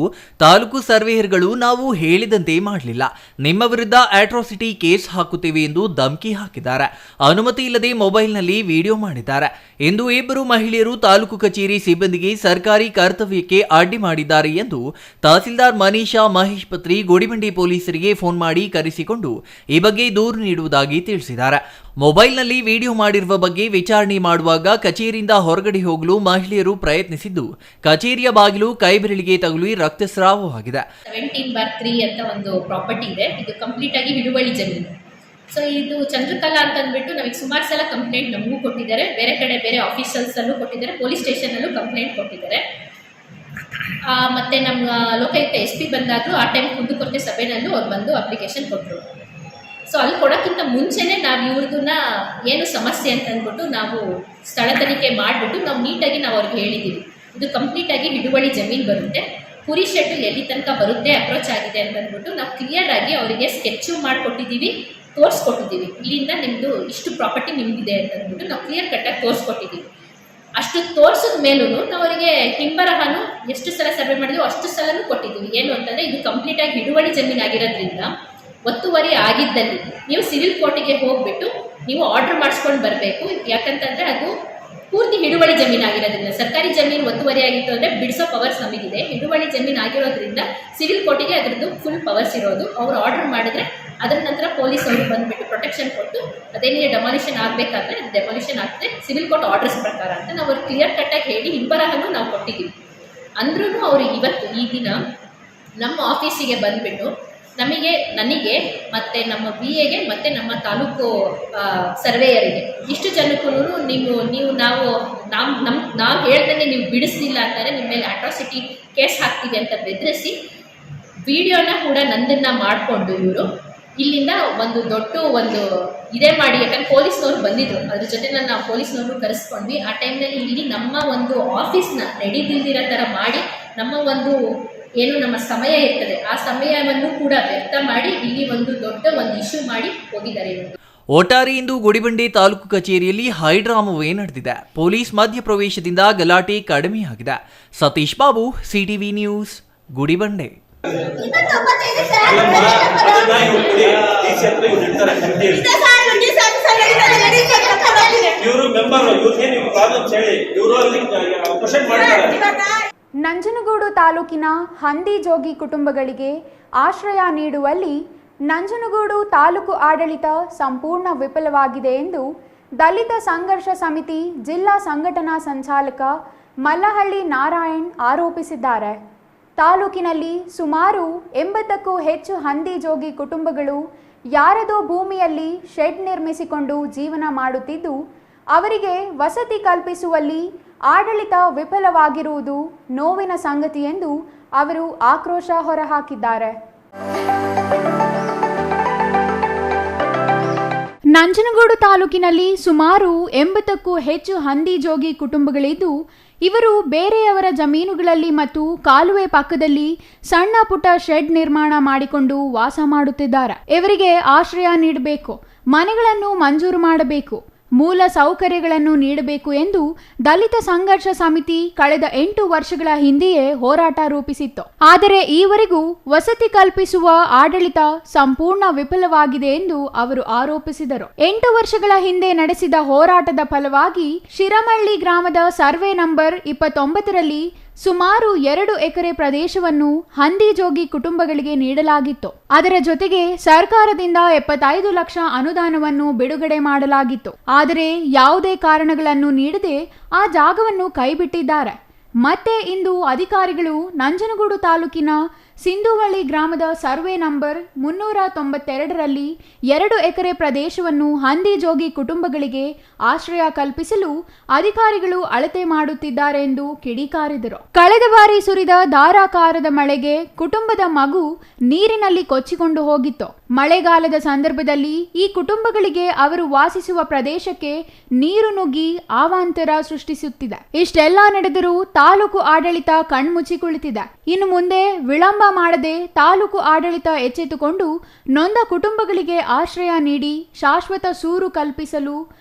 ತಾಲೂಕು ಸರ್ವೇಯರ್ಗಳು ನಾವು ಹೇಳಿದಂತೆ ಮಾಡಲಿಲ್ಲ, ನಿಮ್ಮ ವಿರುದ್ಧ ಅಟ್ರಾಸಿಟಿ ಕೇಸ್ ಹಾಕುತ್ತೇವೆ ಎಂದು ಧಮಕಿ ಹಾಕಿದ್ದಾರೆ. ಅನುಮತಿ ಇಲ್ಲದೆ ಮೊಬೈಲ್ನಲ್ಲಿ ವಿಡಿಯೋ ಮಾಡಿದ್ದಾರೆ ಎಂದು ಇಬ್ಬರು ಮಹಿಳೆಯರು ತಾಲೂಕು ಕಚೇರಿ ಸಿಬ್ಬಂದಿಗೆ ಸರ್ಕಾರಿ ಕರ್ತವ್ಯಕ್ಕೆ ಅಡ್ಡಿ ಮಾಡಿದ್ದಾರೆ ಎಂದು ತಹಸೀಲ್ದಾರ್ ಮನೀಷಾ ಮಹೇಶ್ ಪತ್ರಿ ಗುಡಿಬಂಡೆ ಪೊಲೀಸರಿಗೆ ಫೋನ್ ಮಾಡಿ ಕರೆಸಿಕೊಂಡು ಈ ಬಗ್ಗೆ ದೂರು ನೀಡುವುದಾಗಿ ತಿಳಿಸಿದ್ದಾರೆ. ಮೊಬೈಲ್ನಲ್ಲಿ ವಿಡಿಯೋ ಮಾಡಿರುವ ಬಗ್ಗೆ ವಿಚಾರಣೆ ಮಾಡುವಾಗ ಕಚೇರಿಯಿಂದ ಹೊರಗಡೆ ಹೋಗಲು ಮಹಿಳೆಯರು ಪ್ರಯತ್ನಿಸಿದ್ದು ಕಚೇರಿಯ ಬಾಗಿಲು ಕೈಬೆರಳಿಗೆ ತಗುಲಿ ರಕ್ತಸ್ರಾವವಾಗಿದೆ. 17/3 ಅಂತ ಒಂದು ಪ್ರಾಪರ್ಟಿ ಇದೆ. ಇದು ಕಂಪ್ಲೀಟ್ ಆಗಿ ಹಿಡುವಳಿ ಜಮೀನು. ಸೊ ಇದು ಚಂದ್ರಕಲಾ ಅಂತ ಅಂದ್ಬಿಟ್ಟು ನಮಗೆ ಸುಮಾರು ಸಲ ಕಂಪ್ಲೇಂಟ್ ನಮಗೂ ಕೊಟ್ಟಿದ್ದಾರೆ, ಬೇರೆ ಕಡೆ ಬೇರೆ ಆಫೀಸರ್ಸ್ ಅಲ್ಲೂ ಕೊಟ್ಟಿದ್ದಾರೆ, ಪೊಲೀಸ್ ಸ್ಟೇಷನ್ ಅಲ್ಲೂ ಕಂಪ್ಲೇಂಟ್ ಕೊಟ್ಟಿದ್ದಾರೆ. ಮತ್ತೆ ನಮ್ಮ ಲೋಕಾಯುಕ್ತ SP ಬಂದಾದ್ರು ಆ ಟೈಮ್ ಕುಂದುಕೊರತೆ ಸಭೆನಲ್ಲೂ ಅವ್ರು ಬಂದು ಅಪ್ಲಿಕೇಶನ್ ಕೊಟ್ಟರು. ಸೊ ಅಲ್ಲಿ ಕೊಡೋಕ್ಕಿಂತ ಮುಂಚೆನೇ ನಾವು ಇವ್ರದನ್ನ ಏನು ಸಮಸ್ಯೆ ಅಂತ ಅಂದ್ಬಿಟ್ಟು ನಾವು ಸ್ಥಳ ತನಿಖೆ ಮಾಡಿಬಿಟ್ಟು ನಾವು ನೀಟಾಗಿ ನಾವು ಅವ್ರಿಗೆ ಹೇಳಿದ್ದೀವಿ, ಇದು ಕಂಪ್ಲೀಟಾಗಿ ಹಿಡುವಳಿ ಜಮೀನು ಬರುತ್ತೆ, ಕುರಿ ಶೆಡ್ ಎಲ್ಲಿ ತನಕ ಬರುತ್ತೆ ಅಪ್ರೋಚ್ ಆಗಿದೆ ಅಂತ ಅಂದ್ಬಿಟ್ಟು ನಾವು ಕ್ಲಿಯರ್ ಆಗಿ ಅವರಿಗೆ ಸ್ಕೆಚ್ಚು ಮಾಡಿಕೊಟ್ಟಿದ್ದೀವಿ, ತೋರಿಸ್ಕೊಟ್ಟಿದ್ದೀವಿ. ಇಲ್ಲಿಂದ ನಿಮ್ಮದು ಇಷ್ಟು ಪ್ರಾಪರ್ಟಿ ನಿಮಗಿದೆ ಅಂತ ಅಂದ್ಬಿಟ್ಟು ನಾವು ಕ್ಲಿಯರ್ ಕಟ್ಟಾಗಿ ತೋರಿಸ್ಕೊಟ್ಟಿದ್ದೀವಿ. ಅಷ್ಟು ತೋರಿಸಿದ ಮೇಲೂ ನಾವು ಅವರಿಗೆ ಹಿಂಬರಹನು ಎಷ್ಟು ಸಲ ಸರ್ವೆ ಮಾಡಿದ್ವಿ ಅಷ್ಟು ಸಲನೂ ಕೊಟ್ಟಿದ್ದೀವಿ. ಏನು ಅಂತಂದರೆ ಇದು ಕಂಪ್ಲೀಟಾಗಿ ಹಿಡುವಳಿ ಜಮೀನು ಆಗಿರೋದ್ರಿಂದ ಒತ್ತುವರಿ ಆಗಿದ್ದಲ್ಲಿ ನೀವು ಸಿವಿಲ್ ಕೋರ್ಟಿಗೆ ಹೋಗ್ಬಿಟ್ಟು ನೀವು ಆರ್ಡರ್ ಮಾಡಿಸ್ಕೊಂಡು ಬರಬೇಕು. ಯಾಕಂತಂದರೆ ಅದು ಪೂರ್ತಿ ಹಿಡುವಳಿ ಜಮೀನು ಆಗಿರೋದ್ರಿಂದ, ಸರ್ಕಾರಿ ಜಮೀನು ಒತ್ತುವರಿ ಆಗಿತ್ತು ಅಂದರೆ ಬಿಡಿಸೋ ಪವರ್ಸ್ ನಮಗಿದೆ. ಹಿಡುವಳಿ ಜಮೀನು ಆಗಿರೋದ್ರಿಂದ ಸಿವಿಲ್ ಕೋರ್ಟಿಗೆ ಅದರದ್ದು ಫುಲ್ ಪವರ್ಸ್ ಇರೋದು. ಅವರು ಆರ್ಡರ್ ಮಾಡಿದ್ರೆ ಅದರ ನಂತರ ಪೊಲೀಸ್ ಅವರು ಬಂದುಬಿಟ್ಟು ಪ್ರೊಟೆಕ್ಷನ್ ಕೊಟ್ಟು ಅದೇನಿಗೆ ಡೆಮಾಲಿಷನ್ ಆಗಬೇಕಾದ್ರೆ ಡೆಮಾಲಿಷನ್ ಆಗ್ತದೆ ಸಿವಿಲ್ ಕೋರ್ಟ್ ಆರ್ಡರ್ಸ್ ಪ್ರಕಾರ ಅಂತ ನಾವು ಅವ್ರು ಕ್ಲಿಯರ್ ಕಟ್ಟಾಗಿ ಹೇಳಿ ಹಿಂಬರಹನ್ನು ನಾವು ಕೊಟ್ಟಿದ್ದೀವಿ. ಅಂದ್ರೂ ಅವರು ಇವತ್ತು ಈ ದಿನ ನಮ್ಮ ಆಫೀಸಿಗೆ ಬಂದುಬಿಟ್ಟು ನನಗೆ ಮತ್ತು ನಮ್ಮ BAಗೆ ಮತ್ತು ನಮ್ಮ ತಾಲೂಕು ಸರ್ವೇಯರಿಗೆ ಇಷ್ಟು ಜನಕ್ಕೂ ನಾವು ಹೇಳ್ದಂಗೆ ನೀವು ಬಿಡಿಸ್ಲಿಲ್ಲ ಅಂತಾರೆ ನಿಮ್ಮ ಮೇಲೆ ಅಟ್ರಾಸಿಟಿ ಕೇಸ್ ಹಾಕ್ತೀವಿ ಅಂತ ಬೆದರಿಸಿ ವಿಡಿಯೋನ ಕೂಡ ನಂದನ್ನು ಮಾಡಿಕೊಂಡು ಇವರು ಇಲ್ಲಿಂದ ಒಂದು ದೊಡ್ಡ ಇದೇ ಮಾಡಿ, ಯಾಕಂದ್ರೆ ಪೊಲೀಸ್ನವ್ರು ಬಂದಿದ್ರು, ಅದ್ರ ಜೊತೆ ನಾವು ಪೊಲೀಸ್ನವ್ರು ಕರೆಸ್ಕೊಂಡ್ವಿ. ಆ ಟೈಮ್ನಲ್ಲಿ ಇಲ್ಲಿ ನಮ್ಮ ಒಂದು ಆಫೀಸ್ನ ನಡೀದಿಲ್ದಿರೋ ಥರ ಮಾಡಿ ನಮ್ಮ ನಮ್ಮ ಸಮಯ ಇರ್ತದೆ ಆ ಸಮಯವನ್ನು ಕೂಡ ವ್ಯರ್ಥ ಮಾಡಿ ಇಲ್ಲಿ ದೊಡ್ಡ ಇಶ್ಯೂ ಮಾಡಿ ಹೋಗಿದ್ದಾರೆ. ಒಟ್ಟಾರೆ ಇಂದು ಗುಡಿಬಂಡೆ ತಾಲೂಕು ಕಚೇರಿಯಲ್ಲಿ ಹೈಡ್ರಾಮವೇ ನಡೆದಿದೆ. ಪೊಲೀಸ್ ಮಧ್ಯಪ್ರವೇಶದಿಂದ ಗಲಾಟೆ ಕಡಿಮೆಯಾಗಿದೆ. Satish Babu, CTV news, Gudibande. ನಂಜನಗೂಡು ತಾಲೂಕಿನ ಹಂದಿಜೋಗಿ ಕುಟುಂಬಗಳಿಗೆ ಆಶ್ರಯ ನೀಡುವಲ್ಲಿ ನಂಜನಗೂಡು ತಾಲೂಕು ಆಡಳಿತ ಸಂಪೂರ್ಣ ವಿಫಲವಾಗಿದೆ ಎಂದು ದಲಿತ ಸಂಘರ್ಷ ಸಮಿತಿ ಜಿಲ್ಲಾ ಸಂಘಟನಾ ಸಂಚಾಲಕ ಮಲ್ಲಹಳ್ಳಿ ನಾರಾಯಣ್ ಆರೋಪಿಸಿದ್ದಾರೆ. ತಾಲೂಕಿನಲ್ಲಿ ಸುಮಾರು 80ಕ್ಕೂ ಹೆಚ್ಚು ಹಂದಿಜೋಗಿ ಕುಟುಂಬಗಳು ಯಾರದೋ ಭೂಮಿಯಲ್ಲಿ ಶೆಡ್ ನಿರ್ಮಿಸಿಕೊಂಡು ಜೀವನ ಮಾಡುತ್ತಿದ್ದು, ಅವರಿಗೆ ವಸತಿ ಕಲ್ಪಿಸುವಲ್ಲಿ ಆಡಳಿತ ವಿಫಲವಾಗಿರುವುದು ನೋವಿನ ಸಂಗತಿ ಎಂದು ಅವರು ಆಕ್ರೋಶ ಹೊರಹಾಕಿದ್ದಾರೆ. ನಂಜನಗೂಡು ತಾಲೂಕಿನಲ್ಲಿ ಸುಮಾರು 80ಕ್ಕೂ ಹೆಚ್ಚು ಹಂದಿಜೋಗಿ ಕುಟುಂಬಗಳಿದ್ದು, ಇವರು ಬೇರೆಯವರ ಜಮೀನುಗಳಲ್ಲಿ ಮತ್ತು ಕಾಲುವೆ ಪಕ್ಕದಲ್ಲಿ ಸಣ್ಣ ಪುಟ್ಟ ಶೆಡ್ ನಿರ್ಮಾಣ ಮಾಡಿಕೊಂಡು ವಾಸ ಮಾಡುತ್ತಿದ್ದಾರೆ. ಇವರಿಗೆ ಆಶ್ರಯ ನೀಡಬೇಕು, ಮನೆಗಳನ್ನು ಮಂಜೂರು ಮಾಡಬೇಕು, ಮೂಲ ಸೌಕರ್ಯಗಳನ್ನು ನೀಡಬೇಕು ಎಂದು ದಲಿತ ಸಂಘರ್ಷ ಸಮಿತಿ ಕಳೆದ 8 ವರ್ಷಗಳ ಹಿಂದೆಯೇ ಹೋರಾಟ ರೂಪಿಸಿತ್ತು. ಆದರೆ ಈವರೆಗೂ ವಸತಿ ಕಲ್ಪಿಸುವ ಆಡಳಿತ ಸಂಪೂರ್ಣ ವಿಫಲವಾಗಿದೆ ಎಂದು ಅವರು ಆರೋಪಿಸಿದರು. 8 ವರ್ಷಗಳ ಹಿಂದೆ ನಡೆಸಿದ ಹೋರಾಟದ ಫಲವಾಗಿ ಶಿರಮಳ್ಳಿ ಗ್ರಾಮದ ಸರ್ವೆ ನಂಬರ್ 29ರಲ್ಲಿ ಸುಮಾರು 2 ಎಕರೆ ಪ್ರದೇಶವನ್ನು ಹಂದಿಜೋಗಿ ಕುಟುಂಬಗಳಿಗೆ ನೀಡಲಾಗಿತ್ತು. ಅದರ ಜೊತೆಗೆ ಸರ್ಕಾರದಿಂದ 75 ಲಕ್ಷ ಅನುದಾನವನ್ನು ಬಿಡುಗಡೆ ಮಾಡಲಾಗಿತ್ತು. ಆದರೆ ಯಾವುದೇ ಕಾರಣಗಳನ್ನು ನೀಡದೆ ಆ ಜಾಗವನ್ನು ಕೈಬಿಟ್ಟಿದ್ದಾರೆ. ಮತ್ತೆ ಇಂದು ಅಧಿಕಾರಿಗಳು ನಂಜನಗೂಡು ತಾಲೂಕಿನ ಸಿಂಧುವಳ್ಳಿ ಗ್ರಾಮದ ಸರ್ವೆ ನಂಬರ್ 392ರಲ್ಲಿ 2 ಎಕರೆ ಪ್ರದೇಶವನ್ನು ಹಂದಿಜೋಗಿ ಕುಟುಂಬಗಳಿಗೆ ಆಶ್ರಯ ಕಲ್ಪಿಸಲು ಅಧಿಕಾರಿಗಳು ಅಳತೆ ಮಾಡುತ್ತಿದ್ದಾರೆ ಎಂದು ಕಿಡಿಕಾರಿದರು. ಕಳೆದ ಬಾರಿ ಸುರಿದ ಧಾರಾಕಾರದ ಮಳೆಗೆ ಕುಟುಂಬದ ಮಗು ನೀರಿನಲ್ಲಿ ಕೊಚ್ಚಿಕೊಂಡು ಹೋಗಿತ್ತು. ಮಳೆಗಾಲದ ಸಂದರ್ಭದಲ್ಲಿ ಈ ಕುಟುಂಬಗಳಿಗೆ ಅವರು ವಾಸಿಸುವ ಪ್ರದೇಶಕ್ಕೆ ನೀರು ನುಗ್ಗಿ ಅವಾಂತರ ಸೃಷ್ಟಿಸುತ್ತಿದೆ. ಇಷ್ಟೆಲ್ಲ ನಡೆದರೂ ತಾಲೂಕು ಆಡಳಿತ ಕಣ್ಮುಚ್ಚಿ ಕುಳಿತಿದೆ. ಇನ್ನು ಮುಂದೆ ವಿಳಂಬ ಮಾಡದೆ ತಾಲೂಕು ಆಡಳಿತ ಎಚ್ಚೆತ್ತುಕೊಂಡು ನೊಂದ ಕುಟುಂಬಗಳಿಗೆ ಆಶ್ರಯ ನೀಡಿ ಶಾಶ್ವತ ಸೂರು ಕಲ್ಪಿಸಲು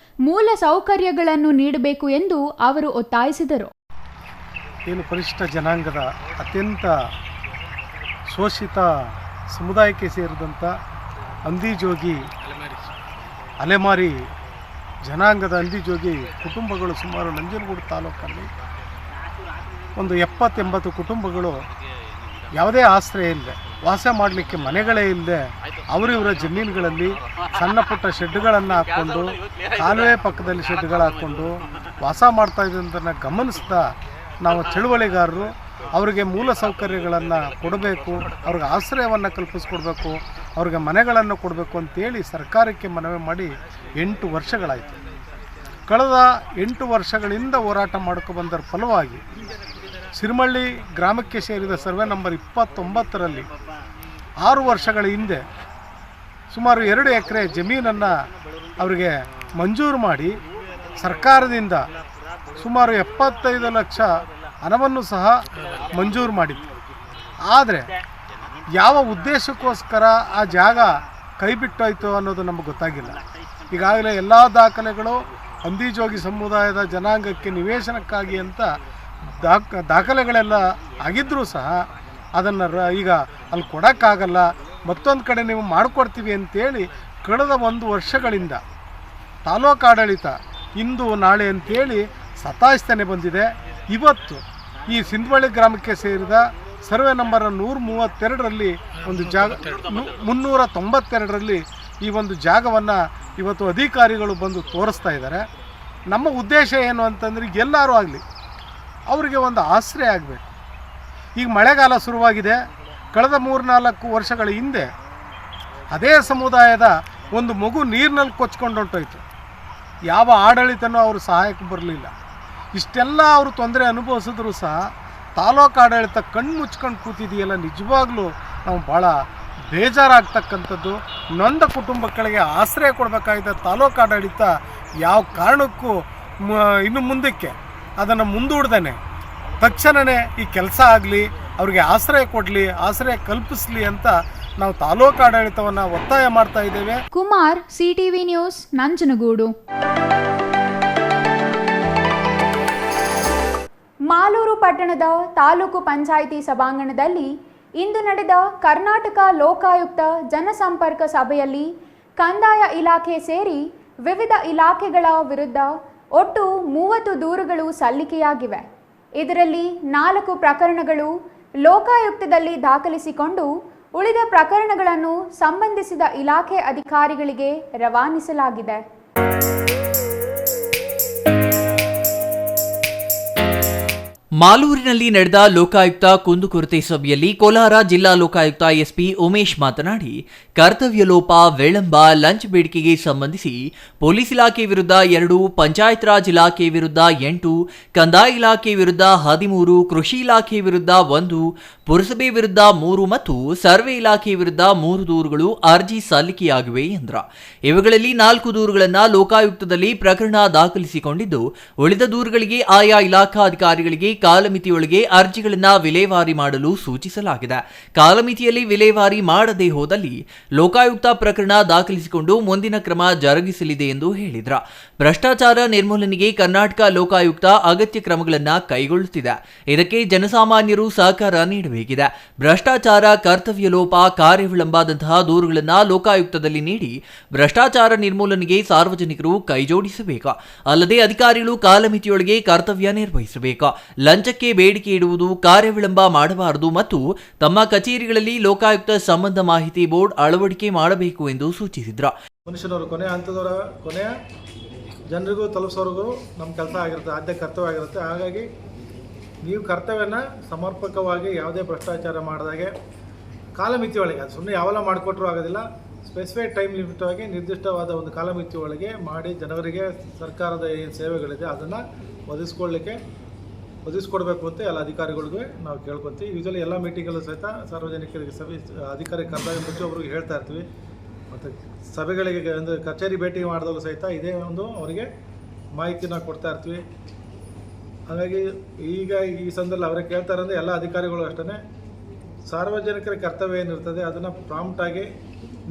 ಮೂಲ ಸೌಕರ್ಯಗಳನ್ನು ನೀಡಬೇಕು ಎಂದು ಅವರು ಒತ್ತಾಯಿಸಿದರು. ಏನು ಪರಿಶಿಷ್ಟ ಜನಾಂಗದ ಅತ್ಯಂತ ಶೋಷಿತ ಸಮುದಾಯಕ್ಕೆ ಸೇರಿದಂಥ ಹಂದಿಜೋಗಿ ಅಲೆಮಾರಿ ಜನಾಂಗದ ಹಂದಿಜೋಗಿ ಕುಟುಂಬಗಳು ಸುಮಾರು ನಂಜನಗೂಡು ತಾಲೂಕಲ್ಲಿ ಒಂದು 70-80 ಕುಟುಂಬಗಳು ಯಾವುದೇ ಆಶ್ರಯ ಇಲ್ಲದೆ, ವಾಸ ಮಾಡಲಿಕ್ಕೆ ಮನೆಗಳೇ ಇಲ್ಲದೆ ಅವರಿವರ ಜಮೀನುಗಳಲ್ಲಿ ಸಣ್ಣ ಪುಟ್ಟ ಶೆಡ್ಗಳನ್ನು ಹಾಕ್ಕೊಂಡು, ಕಾಲುವೆ ಪಕ್ಕದಲ್ಲಿ ಶೆಡ್ಗಳು ಹಾಕ್ಕೊಂಡು ವಾಸ ಮಾಡ್ತಾ ಇದ್ದದನ್ನು ಗಮನಿಸ್ತಾ ನಾವು ಚಳುವಳಿಗಾರರು ಅವರಿಗೆ ಮೂಲ ಸೌಕರ್ಯಗಳನ್ನು ಕೊಡಬೇಕು, ಅವ್ರಿಗೆ ಆಶ್ರಯವನ್ನು ಕಲ್ಪಿಸ್ಕೊಡ್ಬೇಕು, ಅವ್ರಿಗೆ ಮನೆಗಳನ್ನು ಕೊಡಬೇಕು ಅಂತೇಳಿ ಸರ್ಕಾರಕ್ಕೆ ಮನವಿ ಮಾಡಿ 8 ವರ್ಷಗಳಾಯಿತು. ಕಳೆದ 8 ವರ್ಷಗಳಿಂದ ಹೋರಾಟ ಮಾಡ್ಕೊಬಂದರ ಫಲವಾಗಿ ಸಿರಿಮಳ್ಳಿ ಗ್ರಾಮಕ್ಕೆ ಸೇರಿದ ಸರ್ವೆ ನಂಬರ್ 29ರಲ್ಲಿ 6 ವರ್ಷಗಳ ಹಿಂದೆ ಸುಮಾರು 2 ಎಕರೆ ಜಮೀನನ್ನು ಅವರಿಗೆ ಮಂಜೂರು ಮಾಡಿ ಸರ್ಕಾರದಿಂದ ಸುಮಾರು 75 ಲಕ್ಷ ಹಣವನ್ನು ಸಹ ಮಂಜೂರು ಮಾಡಿತ್ತು. ಆದರೆ ಯಾವ ಉದ್ದೇಶಕ್ಕೋಸ್ಕರ ಆ ಜಾಗ ಕೈಬಿಟ್ಟೋಯ್ತು ಅನ್ನೋದು ನಮಗೆ ಗೊತ್ತಾಗಿಲ್ಲ. ಈಗಾಗಲೇ ಎಲ್ಲ ದಾಖಲೆಗಳು ಹಂದಿಜೋಗಿ ಸಮುದಾಯದ ಜನಾಂಗಕ್ಕೆ ನಿವೇಶನಕ್ಕಾಗಿ ಅಂತ ದಾಖಲೆಗಳೆಲ್ಲ ಆಗಿದ್ದರೂ ಸಹ ಅದನ್ನು ಈಗ ಅಲ್ಲಿ ಕೊಡೋಕ್ಕಾಗಲ್ಲ, ಮತ್ತೊಂದು ಕಡೆ ನೀವು ಮಾಡಿಕೊಡ್ತೀವಿ ಅಂತೇಳಿ ಕಳೆದ 1 ವರ್ಷಗಳಿಂದ ತಾಲೂಕು ಆಡಳಿತ ಇಂದು ನಾಳೆ ಅಂತೇಳಿ ಸತಾಯಿಸ್ತಾನೆ ಬಂದಿದೆ. ಇವತ್ತು ಈ ಸಿಂಧುವಳ್ಳಿ ಗ್ರಾಮಕ್ಕೆ ಸೇರಿದ ಸರ್ವೆ ನಂಬರ್ 132ರಲ್ಲಿ ಒಂದು ಜಾಗ 392ರಲ್ಲಿ ಈ ಒಂದು ಜಾಗವನ್ನು ಇವತ್ತು ಅಧಿಕಾರಿಗಳು ಬಂದು ತೋರಿಸ್ತಾ ಇದ್ದಾರೆ. ನಮ್ಮ ಉದ್ದೇಶ ಏನು ಅಂತಂದರೆ ಎಲ್ಲರೂ ಆಗಲಿ ಅವರಿಗೆ ಒಂದು ಆಶ್ರಯ ಆಗಬೇಕು. ಈಗ ಮಳೆಗಾಲ ಶುರುವಾಗಿದೆ. ಕಳೆದ 3-4 ವರ್ಷಗಳ ಹಿಂದೆ ಅದೇ ಸಮುದಾಯದ ಒಂದು ಮಗು ನೀರಿನಲ್ಲಿ ಕೊಚ್ಕೊಂಡು ಹೊಂಟೋಯ್ತು. ಯಾವ ಆಡಳಿತನೂ ಅವರು ಸಹಾಯಕ್ಕೆ ಬರಲಿಲ್ಲ. ಇಷ್ಟೆಲ್ಲ ಅವರು ತೊಂದರೆ ಅನುಭವಿಸಿದ್ರು ಸಹ ತಾಲೂಕು ಆಡಳಿತ ಕಣ್ಣು ಮುಚ್ಕೊಂಡು ಕೂತಿದೆಯಲ್ಲ, ನಿಜವಾಗ್ಲೂ ನಾವು ಭಾಳ ಬೇಜಾರಾಗ್ತಕ್ಕಂಥದ್ದು. ನೊಂದ ಕುಟುಂಬಗಳಿಗೆ ಆಶ್ರಯ ಕೊಡಬೇಕಾಗಿದ್ದ ತಾಲೂಕು ಆಡಳಿತ ಯಾವ ಕಾರಣಕ್ಕೂ ಇನ್ನು ಮುಂದಕ್ಕೆ ಅದನ್ನು ಮುಂದೂಡ್ದೇ ತಕ್ಷಣವೇ ಈ ಕೆಲಸ ಆಗಲಿ, ಅವ್ರಿಗೆ ಆಶ್ರಯ ಕೊಡಲಿ, ಆಶ್ರಯ ಕಲ್ಪಿಸಲಿ ಅಂತ ನಾವು ತಾಲೂಕು ಆಡಳಿತವನ್ನು ಒತ್ತಾಯ ಮಾಡ್ತಾ ಇದ್ದೇವೆ. Kumar, CTV news, Nanjangud. ಮಾಲೂರು ಪಟ್ಟಣದ ತಾಲೂಕು ಪಂಚಾಯಿತಿ ಸಭಾಂಗಣದಲ್ಲಿ ಇಂದು ನಡೆದ ಕರ್ನಾಟಕ ಲೋಕಾಯುಕ್ತ ಜನಸಂಪರ್ಕ ಸಭೆಯಲ್ಲಿ ಕಂದಾಯ ಇಲಾಖೆ ಸೇರಿ ವಿವಿಧ ಇಲಾಖೆಗಳ ವಿರುದ್ಧ ಒಟ್ಟು 30 ದೂರುಗಳು ಸಲ್ಲಿಕೆಯಾಗಿವೆ. ಇದರಲ್ಲಿ 4 ಪ್ರಕರಣಗಳು ಲೋಕಾಯುಕ್ತದಲ್ಲಿ ದಾಖಲಿಸಿಕೊಂಡು ಉಳಿದ ಪ್ರಕರಣಗಳನ್ನು ಸಂಬಂಧಿಸಿದ ಇಲಾಖೆ ಅಧಿಕಾರಿಗಳಿಗೆ ರವಾನಿಸಲಾಗಿದೆ. ಮಾಲೂರಿನಲ್ಲಿ ನಡೆದ ಲೋಕಾಯುಕ್ತ ಕುಂದುಕೊರತೆ ಸಭೆಯಲ್ಲಿ ಕೋಲಾರ ಜಿಲ್ಲಾ ಲೋಕಾಯುಕ್ತ ಎಸ್ಪಿ ಉಮೇಶ್ ಮಾತನಾಡಿ, ಕರ್ತವ್ಯ ಲೋಪ, ವಿಳಂಬ, ಲಂಚ್ ಬೇಡಿಕೆಗೆ ಸಂಬಂಧಿಸಿ ಪೊಲೀಸ್ ಇಲಾಖೆ ವಿರುದ್ಧ 2, ಪಂಚಾಯತ್ ರಾಜ್ ಇಲಾಖೆ ವಿರುದ್ಧ 8, ಕಂದಾಯ ಇಲಾಖೆ ವಿರುದ್ಧ 13, ಕೃಷಿ ಇಲಾಖೆ ವಿರುದ್ಧ 1, ಪುರಸಭೆ ವಿರುದ್ಧ 3 ಮತ್ತು ಸರ್ವೆ ಇಲಾಖೆ ವಿರುದ್ಧ 3 ದೂರುಗಳು ಅರ್ಜಿ ಸಲ್ಲಿಕೆಯಾಗಿವೆ ಎಂದರು. ಇವುಗಳಲ್ಲಿ 4 ದೂರುಗಳನ್ನು ಲೋಕಾಯುಕ್ತದಲ್ಲಿ ಪ್ರಕರಣ ದಾಖಲಿಸಿಕೊಂಡಿದ್ದು, ಉಳಿದ ದೂರುಗಳಿಗೆ ಆಯಾ ಇಲಾಖಾಧಿಕಾರಿಗಳಿಗೆ ಕಾಲಮಿತಿಯೊಳಗೆ ಅರ್ಜಿಗಳನ್ನು ವಿಲೇವಾರಿ ಮಾಡಲು ಸೂಚಿಸಲಾಗಿದೆ. ಕಾಲಮಿತಿಯಲ್ಲಿ ವಿಲೇವಾರಿ ಮಾಡದೇ ಹೋದಲ್ಲಿ ಲೋಕಾಯುಕ್ತ ಪ್ರಕರಣ ದಾಖಲಿಸಿಕೊಂಡು ಮುಂದಿನ ಕ್ರಮ ಜರುಗಿಸಲಿದೆ ಎಂದು ಹೇಳಿದರು. ಭ್ರಷ್ಟಾಚಾರ ನಿರ್ಮೂಲನೆಗೆ ಕರ್ನಾಟಕ ಲೋಕಾಯುಕ್ತ ಅಗತ್ಯ ಕ್ರಮಗಳನ್ನು ಕೈಗೊಳ್ಳುತ್ತಿದೆ. ಇದಕ್ಕೆ ಜನಸಾಮಾನ್ಯರು ಸಹಕಾರ ನೀಡಬೇಕಿದೆ. ಭ್ರಷ್ಟಾಚಾರ, ಕರ್ತವ್ಯ ಲೋಪ, ಕಾರ್ಯ ವಿಳಂಬದಂತಹ ದೂರುಗಳನ್ನು ಲೋಕಾಯುಕ್ತದಲ್ಲಿ ನೀಡಿ ಭ್ರಷ್ಟಾಚಾರ ನಿರ್ಮೂಲನೆಗೆ ಸಾರ್ವಜನಿಕರು ಕೈಜೋಡಿಸಬೇಕು. ಅಲ್ಲದೆ ಅಧಿಕಾರಿಗಳು ಕಾಲಮಿತಿಯೊಳಗೆ ಕರ್ತವ್ಯ ನಿರ್ವಹಿಸಬೇಕು. ಲಂಚಕ್ಕೆ ಬೇಡಿಕೆ ಇಡುವುದು, ಕಾರ್ಯವಿಳಂಬ ಮಾಡಬಾರದು ಮತ್ತು ತಮ್ಮ ಕಚೇರಿಗಳಲ್ಲಿ ಲೋಕಾಯುಕ್ತ ಸಂಬಂಧ ಮಾಹಿತಿ ಬೋರ್ಡ್ ಅಳವಡಿಕೆ ಮಾಡಬೇಕು ಎಂದು ಸೂಚಿಸಿದ್ರು. ಮನುಷ್ಯನವರು ಕೊನೆಯ ಹಂತದವರ ಕೊನೆಯ ಜನರಿಗೂ ತಲುಪಿಸೋರಿಗೂ ನಮ್ಮ ಕೆಲಸ ಆಗಿರುತ್ತೆ, ಆದ್ಯ ಕರ್ತವ್ಯ ಆಗಿರುತ್ತೆ. ಹಾಗಾಗಿ ನೀವು ಕರ್ತವ್ಯನ ಸಮರ್ಪಕವಾಗಿ ಯಾವುದೇ ಭ್ರಷ್ಟಾಚಾರ ಮಾಡಿದಾಗೆ ಕಾಲಮಿತಿ ಒಳಗೆ, ಅದು ಸುಮ್ಮನೆ ಯಾವೆಲ್ಲ ಮಾಡಿಕೊಟ್ರೂ ಆಗೋದಿಲ್ಲ, ಸ್ಪೆಸಿಫೈಡ್ ಟೈಮ್ ಲಿಮಿಟ್ ಆಗಿ ನಿರ್ದಿಷ್ಟವಾದ ಒಂದು ಕಾಲಮಿತಿ ಒಳಗೆ ಮಾಡಿ ಜನರಿಗೆ ಸರ್ಕಾರದ ಏನು ಸೇವೆಗಳಿದೆ ಅದನ್ನು ಒದಗಿಸ್ಕೊಡ್ಬೇಕು ಅಂತ ಎಲ್ಲ ಅಧಿಕಾರಿಗಳಿಗೂ ನಾವು ಕೇಳ್ಕೊತೀವಿ. ಯೂಶಲಿ ಎಲ್ಲ ಮೀಟಿಂಗಲ್ಲೂ ಸಹಿತ ಸಾರ್ವಜನಿಕರಿಗೆ ಅಧಿಕಾರಿ ಕರೆದಾಗ ಮುಂಚೆ ಒಬ್ರಿಗೆ ಹೇಳ್ತಾ ಇರ್ತೀವಿ. ಮತ್ತು ಸಭೆಗಳಿಗೆ ಒಂದು ಕಚೇರಿ ಭೇಟಿ ಮಾಡಿದಾಗಲೂ ಸಹಿತ ಇದೇ ಒಂದು ಅವರಿಗೆ ಮಾಹಿತಿನ ಕೊಡ್ತಾ ಇರ್ತೀವಿ. ಹಾಗಾಗಿ ಈಗ ಈ ಸಂದರ್ಭದಲ್ಲಿ ಅವರೇ ಕೇಳ್ತಾರೆ ಅಂದರೆ ಎಲ್ಲ ಅಧಿಕಾರಿಗಳು ಅಷ್ಟೇ ಸಾರ್ವಜನಿಕರ ಕರ್ತವ್ಯ ಏನಿರ್ತದೆ ಅದನ್ನು ಪ್ರಾಂಪ್ಟಾಗಿ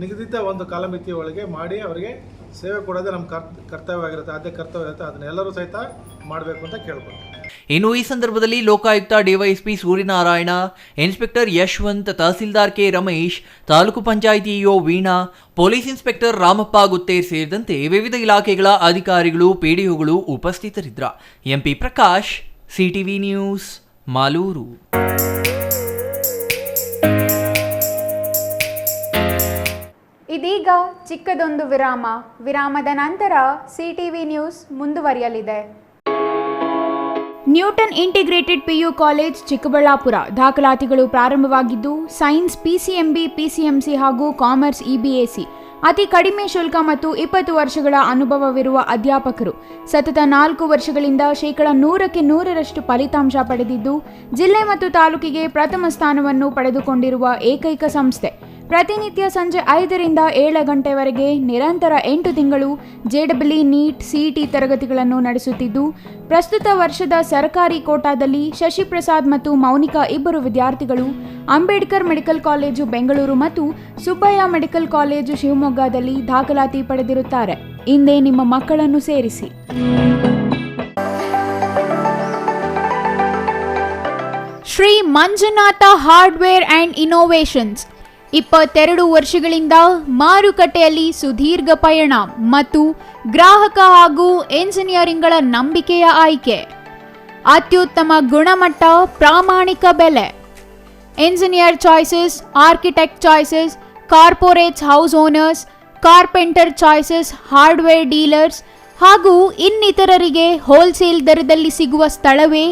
ನಿಗದಿತ ಒಂದು ಕಾಲಮಿತಿ ಒಳಗೆ ಮಾಡಿ ಅವರಿಗೆ ಸೇವೆ ಕೊಡೋದೇ ನಮ್ಮ ಕರ್ತವ್ಯ ಆಗಿರುತ್ತೆ, ಆದ್ಯ ಕರ್ತವ್ಯ ಇರುತ್ತೆ. ಅದನ್ನೆಲ್ಲರೂ ಸಹಿತ ಮಾಡಬೇಕು ಅಂತ ಕೇಳ್ಬೋದು. ಇನ್ನು ಈ ಸಂದರ್ಭದಲ್ಲಿ Lokayukta DYSP Suryanarayana, inspector Yashwant, tahsildar K Ramesh, taluk panchayat EO Veena, police inspector Ramappa Guttar ಸೇರಿದಂತೆ ವಿವಿಧ ಇಲಾಖೆಗಳ ಅಧಿಕಾರಿಗಳು, ಪಿಡಿಒಗಳು ಉಪಸ್ಥಿತರಿದ್ದರು. MP Prakash, CTV news, Malur. ಇದೀಗ ಚಿಕ್ಕದೊಂದು ವಿರಾಮದ ನಂತರ ಸಿಟಿವಿ ನ್ಯೂಸ್ ಮುಂದುವರಿಯಲಿದೆ. Newton integrated PU college Chikkaballapur ದಾಖಲಾತಿಗಳು ಪ್ರಾರಂಭವಾಗಿದ್ದು ಸೈನ್ಸ್ PCMB, PCMC ಹಾಗೂ ಕಾಮರ್ಸ್ EBAC ಅತಿ ಕಡಿಮೆ ಶುಲ್ಕ ಮತ್ತು 20 ವರ್ಷಗಳ ಅನುಭವವಿರುವ ಅಧ್ಯಾಪಕರು ಸತತ 4 ವರ್ಷಗಳಿಂದ 100% ಫಲಿತಾಂಶ ಪಡೆದಿದ್ದು ಜಿಲ್ಲೆ ಮತ್ತು ತಾಲೂಕಿಗೆ ಪ್ರಥಮ ಸ್ಥಾನವನ್ನು ಪಡೆದುಕೊಂಡಿರುವ ಏಕೈಕ ಸಂಸ್ಥೆ. ಪ್ರತಿನಿತ್ಯ ಸಂಜೆ 5 ರಿಂದ 7 ಗಂಟೆವರೆಗೆ ನಿರಂತರ 8 ತಿಂಗಳು JEE, NEET, CET ತರಗತಿಗಳನ್ನು ನಡೆಸುತ್ತಿದ್ದು ಪ್ರಸ್ತುತ ವರ್ಷದ ಸರ್ಕಾರಿ ಕೋಟಾದಲ್ಲಿ ಶಶಿಪ್ರಸಾದ್ ಮತ್ತು ಮೌನಿಕಾ ಇಬ್ಬರು ವಿದ್ಯಾರ್ಥಿಗಳು ಅಂಬೇಡ್ಕರ್ ಮೆಡಿಕಲ್ ಕಾಲೇಜು ಬೆಂಗಳೂರು ಮತ್ತು ಸುಬ್ಬಯ್ಯ ಮೆಡಿಕಲ್ ಕಾಲೇಜು ಶಿವಮೊಗ್ಗದಲ್ಲಿ ದಾಖಲಾತಿ ಪಡೆದಿರುತ್ತಾರೆ. ಇಂದೇ ನಿಮ್ಮ ಮಕ್ಕಳನ್ನು ಸೇರಿಸಿ. Shri Manjunatha hardware and innovations 22 ವರ್ಷಗಳಿಂದ ಮಾರುಕಟ್ಟೆಯಲ್ಲಿ ಸುದೀರ್ಘ ಪಯಣ ಮತ್ತು ಗ್ರಾಹಕ ಹಾಗೂ ಎಂಜಿನಿಯರಿಂಗ್ಗಳ ನಂಬಿಕೆಯ ಆಯ್ಕೆ. ಅತ್ಯುತ್ತಮ ಗುಣಮಟ್ಟ, ಪ್ರಾಮಾಣಿಕ ಬೆಲೆ. Engineer choices, architect choices, corporates, house owners, carpenter choices, hardware dealers ಹಾಗೂ ಇನ್ನಿತರರಿಗೆ ಹೋಲ್ಸೇಲ್ ದರದಲ್ಲಿ ಸಿಗುವ ಸ್ಥಳವೇ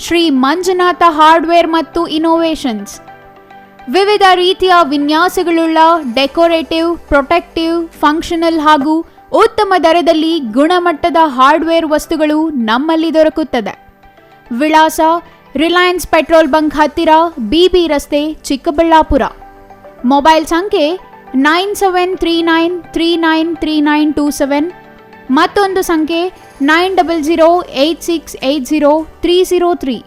ಶ್ರೀ ಮಂಜುನಾಥ ಹಾರ್ಡ್ವೇರ್ ಮತ್ತು ಇನ್ನೋವೇಷನ್ಸ್. ವಿವಿಧ ರೀತಿಯ ವಿನ್ಯಾಸಗಳುಳ್ಳ ಡೆಕೋರೇಟಿವ್, ಪ್ರೊಟೆಕ್ಟಿವ್, ಫಂಕ್ಷನಲ್ ಹಾಗೂ ಉತ್ತಮ ದರದಲ್ಲಿ ಗುಣಮಟ್ಟದ ಹಾರ್ಡ್ವೇರ್ ವಸ್ತುಗಳು ನಮ್ಮಲ್ಲಿ ದೊರಕುತ್ತದೆ. ವಿಳಾಸ: ರಿಲಯನ್ಸ್ ಪೆಟ್ರೋಲ್ ಬಂಕ್ ಹತ್ತಿರ, BB ರಸ್ತೆ, ಚಿಕ್ಕಬಳ್ಳಾಪುರ. ಮೊಬೈಲ್ ಸಂಖ್ಯೆ 9739393927, ಮತ್ತೊಂದು ಸಂಖ್ಯೆ 9008680303.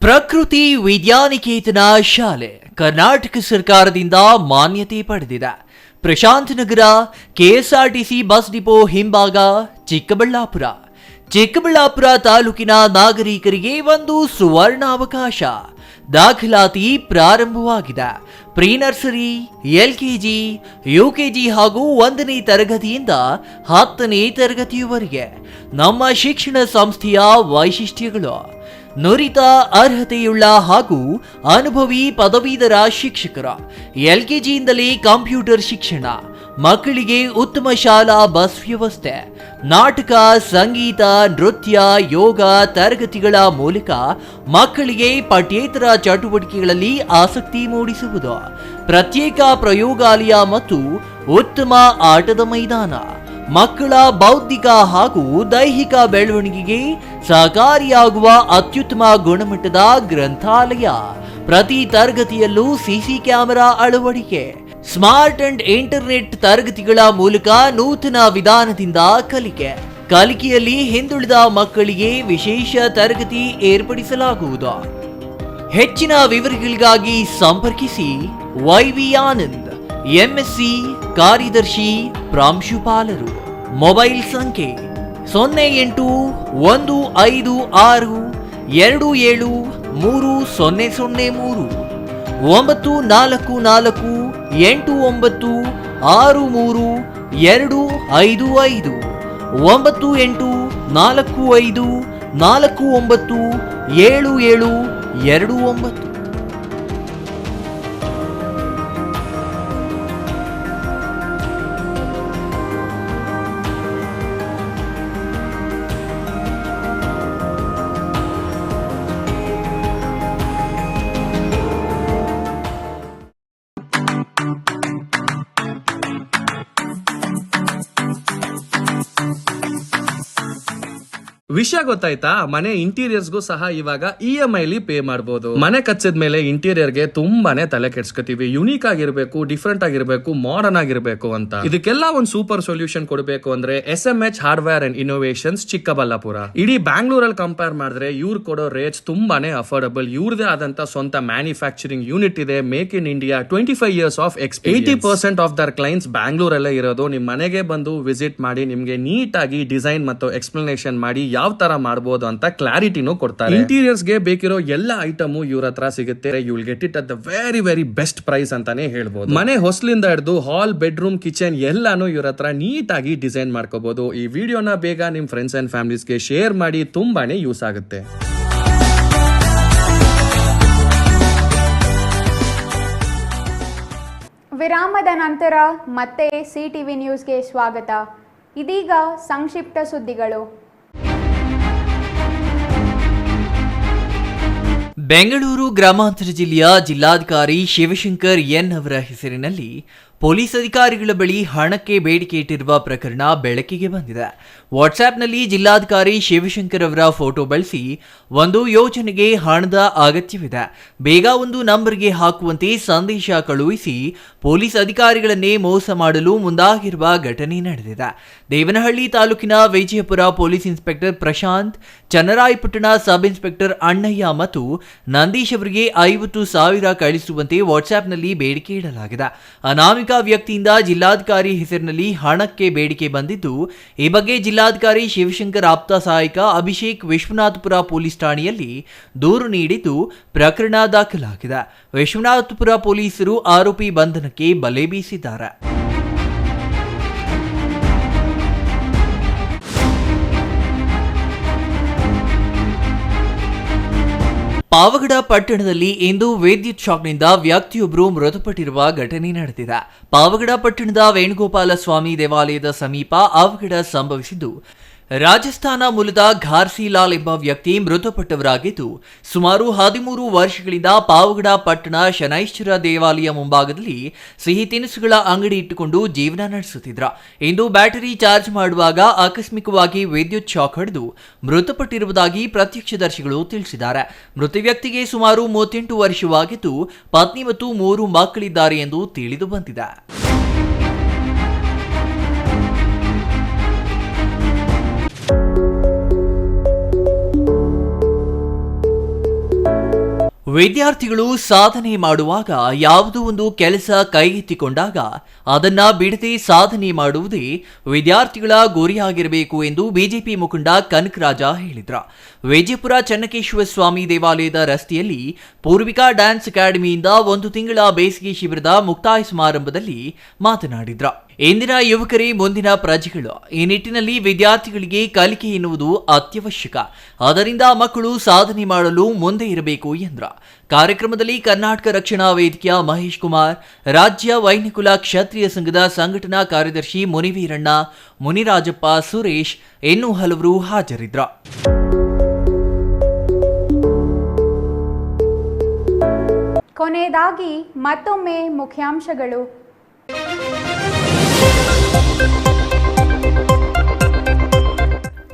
ಪ್ರಕೃತಿ ವಿದ್ಯಾನಿಕೇತನ ಶಾಲೆ ಕರ್ನಾಟಕ ಸರ್ಕಾರದಿಂದ ಮಾನ್ಯತೆ ಪಡೆದಿದೆ. ಪ್ರಶಾಂತ್ ನಗರ, KSRTC ಬಸ್ ಡಿಪೋ ಹಿಂಭಾಗ, ಚಿಕ್ಕಬಳ್ಳಾಪುರ ತಾಲೂಕಿನ ನಾಗರಿಕರಿಗೆ ಒಂದು ಸುವರ್ಣ ಅವಕಾಶ. ದಾಖಲಾತಿ ಪ್ರಾರಂಭವಾಗಿದೆ. ಪ್ರೀ ನರ್ಸರಿ, LKG, UKG ಹಾಗೂ 1ನೇ ತರಗತಿಯಿಂದ 10ನೇ ತರಗತಿಯವರೆಗೆ ನಮ್ಮ ಶಿಕ್ಷಣ ಸಂಸ್ಥೆಯ ವೈಶಿಷ್ಟ್ಯಗಳು: ನುರಿತ ಅರ್ಹತೆಯುಳ್ಳ ಹಾಗೂ ಅನುಭವಿ ಪದವೀಧರ ಶಿಕ್ಷಕರ, LKGಯಿಂದಲೇ ಕಂಪ್ಯೂಟರ್ ಶಿಕ್ಷಣ, ಮಕ್ಕಳಿಗೆ ಉತ್ತಮ ಶಾಲಾ ಬಸ್ ವ್ಯವಸ್ಥೆ, ನಾಟಕ, ಸಂಗೀತ, ನೃತ್ಯ, ಯೋಗ ತರಗತಿಗಳ ಮೂಲಕ ಮಕ್ಕಳಿಗೆ ಪಠ್ಯೇತರ ಚಟುವಟಿಕೆಗಳಲ್ಲಿ ಆಸಕ್ತಿ ಮೂಡಿಸುವುದು, ಪ್ರತ್ಯೇಕ ಪ್ರಯೋಗಾಲಯ ಮತ್ತು ಉತ್ತಮ ಆಟದ ಮೈದಾನ, ಮಕ್ಕಳ ಬೌದ್ಧಿಕ ಹಾಗೂ ದೈಹಿಕ ಬೆಳವಣಿಗೆಗೆ ಸಹಕಾರಿಯಾಗುವ ಅತ್ಯುತ್ತಮ ಗುಣಮಟ್ಟದ ಗ್ರಂಥಾಲಯ, ಪ್ರತಿ ತರಗತಿಯಲ್ಲೂ CC ಕ್ಯಾಮೆರಾ ಅಳವಡಿಕೆ, ಸ್ಮಾರ್ಟ್ ಅಂಡ್ ಇಂಟರ್ನೆಟ್ ತರಗತಿಗಳ ಮೂಲಕ ನೂತನ ವಿಧಾನದಿಂದ ಕಲಿಕೆಯಲ್ಲಿ ಹಿಂದುಳಿದ ಮಕ್ಕಳಿಗೆ ವಿಶೇಷ ತರಗತಿ ಏರ್ಪಡಿಸಲಾಗುವುದು. ಹೆಚ್ಚಿನ ವಿವರಗಳಿಗಾಗಿ ಸಂಪರ್ಕಿಸಿ YV ಆನಂದ್, MSc, ಕಾರ್ಯದರ್ಶಿ, ಪ್ರಾಂಶುಪಾಲರು. ಮೊಬೈಲ್ ಸಂಖ್ಯೆ 0815 273003 9448963255 9845497729. ವಿಷಯ ಗೊತ್ತಾಯ್ತಾ? ಮನೆ ಇಂಟೀರಿಯರ್ಸ್ಗೂ ಸಹ ಇವಾಗ EMI ಪೇ ಮಾಡಬಹುದು. ಮನೆ ಕಚ್ಚಿದ ಮೇಲೆ ಇಂಟೀರಿಯರ್ಗೆ ತುಂಬಾನೇ ತಲೆ ಕೆಡ್ಸ್ಕೊತೀವಿ. ಯುನೀಕ್ ಆಗಿರ್ಬೇಕು, ಡಿಫ್ರೆಂಟ್ ಆಗಿರ್ಬೇಕು, ಮಾಡರ್ನ್ ಆಗಿರ್ಬೇಕು ಅಂತ. ಇದಕ್ಕೆಲ್ಲ ಒಂದು ಸೂಪರ್ ಸೊಲ್ಯೂಷನ್ ಕೊಡಬೇಕು ಅಂದ್ರೆ SMH hardware and innovations Chikkaballapur. ಇಡೀ ಬ್ಯಾಂಗ್ಳೂರಲ್ಲಿ ಕಂಪೇರ್ ಮಾಡಿದ್ರೆ ಇವ್ರು ಕೊಡೋ ರೇಟ್ಸ್ ತುಂಬಾನೇ ಅಫೋರ್ಡಬಲ್. ಇವ್ರದೇ ಆದಂತ ಸ್ವಂತ ಮ್ಯಾನುಫ್ಯಾಕ್ಚರಿಂಗ್ ಯೂನಿಟ್ ಇದೆ. Make in India 25 years of experience. 80% of their clients ಬ್ಯಾಂಗ್ಳೂರಲ್ಲೇ ಇರೋದು. ನಿಮ್ ಮನೆಗೆ ಬಂದು ವಿಸಿಟ್ ಮಾಡಿ ನಿಮ್ಗೆ ನೀಟ್ ಆಗಿ ಡಿಸೈನ್ ಮತ್ತು ಎಕ್ಸ್ಪ್ಲನೇಷನ್ ಮಾಡಿ ಯಾವ ತರ ಮಾಡಬಹುದು ಅಂತ ಕ್ಲಾರಿಟಿನೂ ಕೊಡ್ತಾರೆ. ಇಂಟೀರಿಯರ್ಸ್ ಗೆ ಬೇಕಿರೋ ಎಲ್ಲ ಐಟಮ್ ಇವ್ರ ಹತ್ರ ಸಿಗುತ್ತೆ. You will get it at the very best price ಅಂತಾನೆ ಹೇಳ್ಬೋದು. ಮನೆ ಹೊಸಲಿಂದ ಹಿಡಿದು ಹಾಲ್, ಬೆಡ್ರೂಮ್, ಕಿಚನ್ ಎಲ್ಲಾನು ಇವ್ರ ಹತ್ರ ನೀಟ್ ಆಗಿ ಡಿಸೈನ್ ಮಾಡ್ಕೋಬಹುದು. ಈ ವಿಡಿಯೋನ ಬೇಗ ನಿಮ್ ಫ್ರೆಂಡ್ಸ್ ಅಂಡ್ ಫ್ಯಾಮಿಲೀಸ್ಗೆ ಶೇರ್ ಮಾಡಿ, ತುಂಬಾನೇ ಯೂಸ್ ಆಗುತ್ತೆ. ವಿರಾಮದ ನಂತರ ಮತ್ತೆ CTV ನ್ಯೂಸ್ಗೆ ಸ್ವಾಗತ. ಇದೀಗ ಸಂಕ್ಷಿಪ್ತ ಸುದ್ದಿಗಳು. ಬೆಂಗಳೂರು ಗ್ರಾಮಾಂತರ ಜಿಲ್ಲೆಯ ಜಿಲ್ಲಾಧಿಕಾರಿ ಶಿವಶಂಕರ್ ಎನ್ ಅವರ ಹೆಸರಿನಲ್ಲಿ ಪೊಲೀಸ್ ಅಧಿಕಾರಿಗಳ ಬಳಿ ಹಣಕ್ಕೆ ಬೇಡಿಕೆ ಇಟ್ಟಿರುವ ಪ್ರಕರಣ ಬೆಳಕಿಗೆ ಬಂದಿದೆ. ವಾಟ್ಸ್ಆ್ಯಪ್ನಲ್ಲಿ ಜಿಲ್ಲಾಧಿಕಾರಿ ಶಿವಶಂಕರ್ ಅವರ ಫೋಟೋ ಬಳಸಿ ಒಂದು ಯೋಜನೆಗೆ ಹಣದ ಅಗತ್ಯವಿದೆ, ಬೇಗ ಒಂದು ನಂಬರ್ಗೆ ಹಾಕುವಂತೆ ಸಂದೇಶ ಕಳುಹಿಸಿ ಪೊಲೀಸ್ ಅಧಿಕಾರಿಗಳನ್ನೇ ಮೋಸ ಮಾಡಲು ಮುಂದಾಗಿರುವ ಘಟನೆ ನಡೆದಿದೆ. ದೇವನಹಳ್ಳಿ ತಾಲೂಕಿನ Vijayapura police inspector Prashanth, Channarayapatna sub inspector Annayya ಮತ್ತು ನಂದೀಶ್ ಅವರಿಗೆ 50,000 ಕಳಿಸುವಂತೆ ವಾಟ್ಸ್ಆ್ಯಪ್ನಲ್ಲಿ ಬೇಡಿಕೆ ಇಡಲಾಗಿದೆ. ಅನಾಮಿಕ ವ್ಯಕ್ತಿಯಿಂದ ಜಿಲ್ಲಾಧಿಕಾರಿ ಹೆಸರಿನಲ್ಲಿ ಹಣಕ್ಕೆ ಬೇಡಿಕೆ ಬಂದಿದ್ದು, ಈ ಬಗ್ಗೆ ಜಿಲ್ಲಾಧಿಕಾರಿ ಶಿವಶಂಕರ್ ಆಪ್ತ ಸಹಾಯಕ ಅಭಿಷೇಕ್ ವಿಶ್ವನಾಥಪುರ ಪೊಲೀಸ್ ಠಾಣೆಯಲ್ಲಿ ದೂರು ನೀಡಿದ್ದು ಪ್ರಕರಣ ದಾಖಲಾಗಿದೆ. ವಿಶ್ವನಾಥಪುರ ಪೊಲೀಸರು ಆರೋಪಿ ಬಂಧನಕ್ಕೆ ಬಲೆ ಬೀಸಿದ್ದಾರೆ. ಪಾವಗಡ ಪಟ್ಟಣದಲ್ಲಿ ಇಂದು ವಿದ್ಯುತ್ ಶಾಕ್ನಿಂದ ವ್ಯಕ್ತಿಯೊಬ್ಬರು ಮೃತಪಟ್ಟಿರುವ ಘಟನೆ ನಡೆದಿದೆ. ಪಾವಗಡ ಪಟ್ಟಣದ ವೇಣುಗೋಪಾಲ ಸ್ವಾಮಿ ದೇವಾಲಯದ ಸಮೀಪ ಅವಘಡ ಸಂಭವಿಸಿದ್ದು, ರಾಜಸ್ಥಾನ ಮೂಲದ ಘಾರ್ಸಿಲಾಲ್ ಎಂಬ ವ್ಯಕ್ತಿ ಮೃತಪಟ್ಟವರಾಗಿದ್ದು, ಸುಮಾರು 13 ವರ್ಷಗಳಿಂದ ಪಾವಗಡ ಪಟ್ಟಣ ಶನೈಶ್ವರ ದೇವಾಲಯ ಮುಂಭಾಗದಲ್ಲಿ ಸಿಹಿ ತಿನಿಸುಗಳ ಅಂಗಡಿ ಇಟ್ಟುಕೊಂಡು ಜೀವನ ನಡೆಸುತ್ತಿದ್ರು. ಇಂದು ಬ್ಯಾಟರಿ ಚಾರ್ಜ್ ಮಾಡುವಾಗ ಆಕಸ್ಮಿಕವಾಗಿ ವಿದ್ಯುತ್ ಶಾಕ್ ಹೊಡೆದು ಮೃತಪಟ್ಟಿರುವುದಾಗಿ ಪ್ರತ್ಯಕ್ಷದರ್ಶಿಗಳು ತಿಳಿಸಿದ್ದಾರೆ. ಮೃತ ವ್ಯಕ್ತಿಗೆ ಸುಮಾರು 38 ವರ್ಷವಾಗಿದ್ದು, ಪತ್ನಿ ಮತ್ತು 3 ಮಕ್ಕಳಿದ್ದಾರೆ ಎಂದು ತಿಳಿದು ಬಂದಿದೆ. ವಿದ್ಯಾರ್ಥಿಗಳು ಸಾಧನೆ ಮಾಡುವಾಗ ಯಾವುದೋ ಒಂದು ಕೆಲಸ ಕೈಗೆತ್ತಿಕೊಂಡಾಗ ಅದನ್ನ ಬಿಡದೆ ಸಾಧನೆ ಮಾಡುವುದೇ ವಿದ್ಯಾರ್ಥಿಗಳ ಗುರಿಯಾಗಿರಬೇಕು ಎಂದು ಬಿಜೆಪಿ ಮುಖಂಡ ಕನಕರಾಜ ಹೇಳಿದ್ರು. ವಿಜಯಪುರ ಚನ್ನಕೇಶ್ವರ ಸ್ವಾಮಿ ದೇವಾಲಯದ ರಸ್ತೆಯಲ್ಲಿ ಪೂರ್ವಿಕಾ ಡ್ಯಾನ್ಸ್ ಅಕಾಡೆಮಿಯಿಂದ 1 ತಿಂಗಳ ಬೇಸಿಗೆ ಶಿಬಿರದ ಮುಕ್ತಾಯ ಸಮಾರಂಭದಲ್ಲಿ ಮಾತನಾಡಿದ್ರು. ಇಂದಿನ ಯುವಕರೇ ಮುಂದಿನ ಪ್ರಜೆಗಳು. ಈ ನಿಟ್ಟಿನಲ್ಲಿ ವಿದ್ಯಾರ್ಥಿಗಳಿಗೆ ಕಲಿಕೆ ಎನ್ನುವುದು ಅತ್ಯವಶ್ಯಕ. ಆದ್ದರಿಂದ ಮಕ್ಕಳು ಸಾಧನೆ ಮಾಡಲು ಮುಂದೆ ಇರಬೇಕು ಎಂದರು. ಕಾರ್ಯಕ್ರಮದಲ್ಲಿ ಕರ್ನಾಟಕ ರಕ್ಷಣಾ ವೇದಿಕೆಯ ಮಹೇಶ್ ಕುಮಾರ್, ರಾಜ್ಯ ವೈನಿಕುಲ ಕ್ಷತ್ರಿಯ ಸಂಘದ ಸಂಘಟನಾ ಕಾರ್ಯದರ್ಶಿ ಮುನಿವೀರಣ್ಣ, ಮುನಿರಾಜಪ್ಪ, ಸುರೇಶ್ ಇನ್ನೂ ಹಲವರು ಹಾಜರಿದ್ದರು. ಕೊನೆಯದಾಗಿ ಮತ್ತೊಮ್ಮೆ ಮುಖ್ಯಾಂಶಗಳು.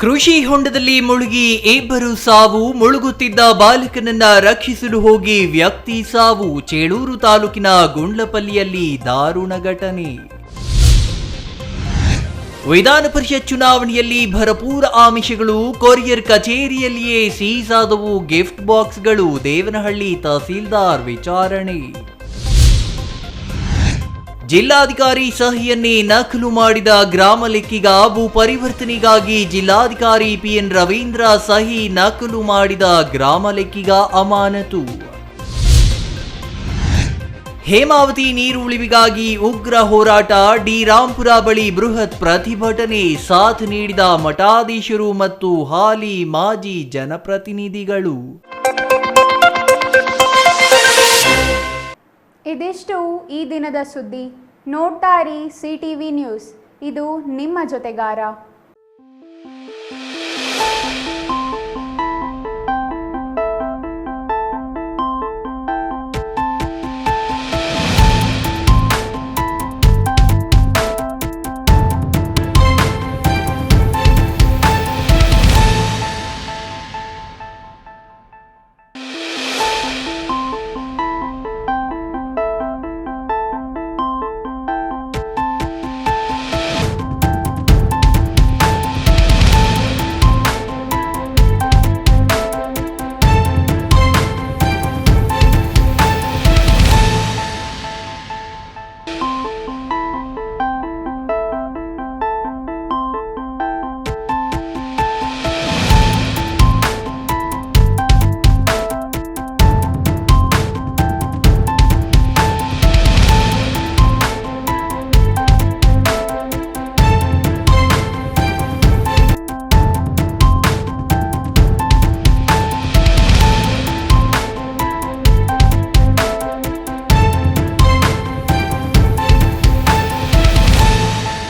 ಕೃಷಿ ಹೊಂಡದಲ್ಲಿ ಮುಳುಗಿ 2 ಸಾವು, ಮುಳುಗುತ್ತಿದ್ದ ಬಾಲಕನನ್ನ ರಕ್ಷಿಸಲು ಹೋಗಿ ವ್ಯಕ್ತಿ ಸಾವು. ಚೇಳೂರು ತಾಲೂಕಿನ ಗುಂಡ್ಲಪಲ್ಲಿಯಲ್ಲಿ ದಾರುಣ ಘಟನೆ. ವಿಧಾನ ಪರಿಷತ್ ಚುನಾವಣೆಯಲ್ಲಿ ಭರಪೂರ ಆಮಿಷಗಳು, ಕೊರಿಯರ್ ಕಚೇರಿಯಲ್ಲಿಯೇ ಸೀಸ್ ಆದವು ಗಿಫ್ಟ್ ಬಾಕ್ಸ್ಗಳು. ದೇವನಹಳ್ಳಿ ತಹಸೀಲ್ದಾರ್ ವಿಚಾರಣೆ. ಜಿಲ್ಲಾಧಿಕಾರಿ ಸಹಿಯನ್ನೇ ನಕಲು ಮಾಡಿದ ಗ್ರಾಮ ಲೆಕ್ಕಿಗ ಭೂ ಪರಿವರ್ತನೆಗಾಗಿ ಜಿಲ್ಲಾಧಿಕಾರಿ PN ರವೀಂದ್ರ ಸಹಿ ನಕಲು ಮಾಡಿದ ಗ್ರಾಮ ಲೆಕ್ಕಿಗ ಅಮಾನತು. ಹೇಮಾವತಿ ನೀರು ಉಳಿವಿಗಾಗಿ ಉಗ್ರ ಹೋರಾಟ, ಡಿ ರಾಂಪುರ ಬಳಿ ಬೃಹತ್ ಪ್ರತಿಭಟನೆ, ಸಾಥ್ ನೀಡಿದ ಮಠಾಧೀಶರು ಮತ್ತು ಹಾಲಿ ಮಾಜಿ ಜನಪ್ರತಿನಿಧಿಗಳು. ಇದಿಷ್ಟು ಈ ದಿನದ ಸುದ್ದಿ. ನೋಡ್ತಾ ಇರಿ CTV ನ್ಯೂಸ್, ಇದು ನಿಮ್ಮ ಜೊತೆಗಾರ.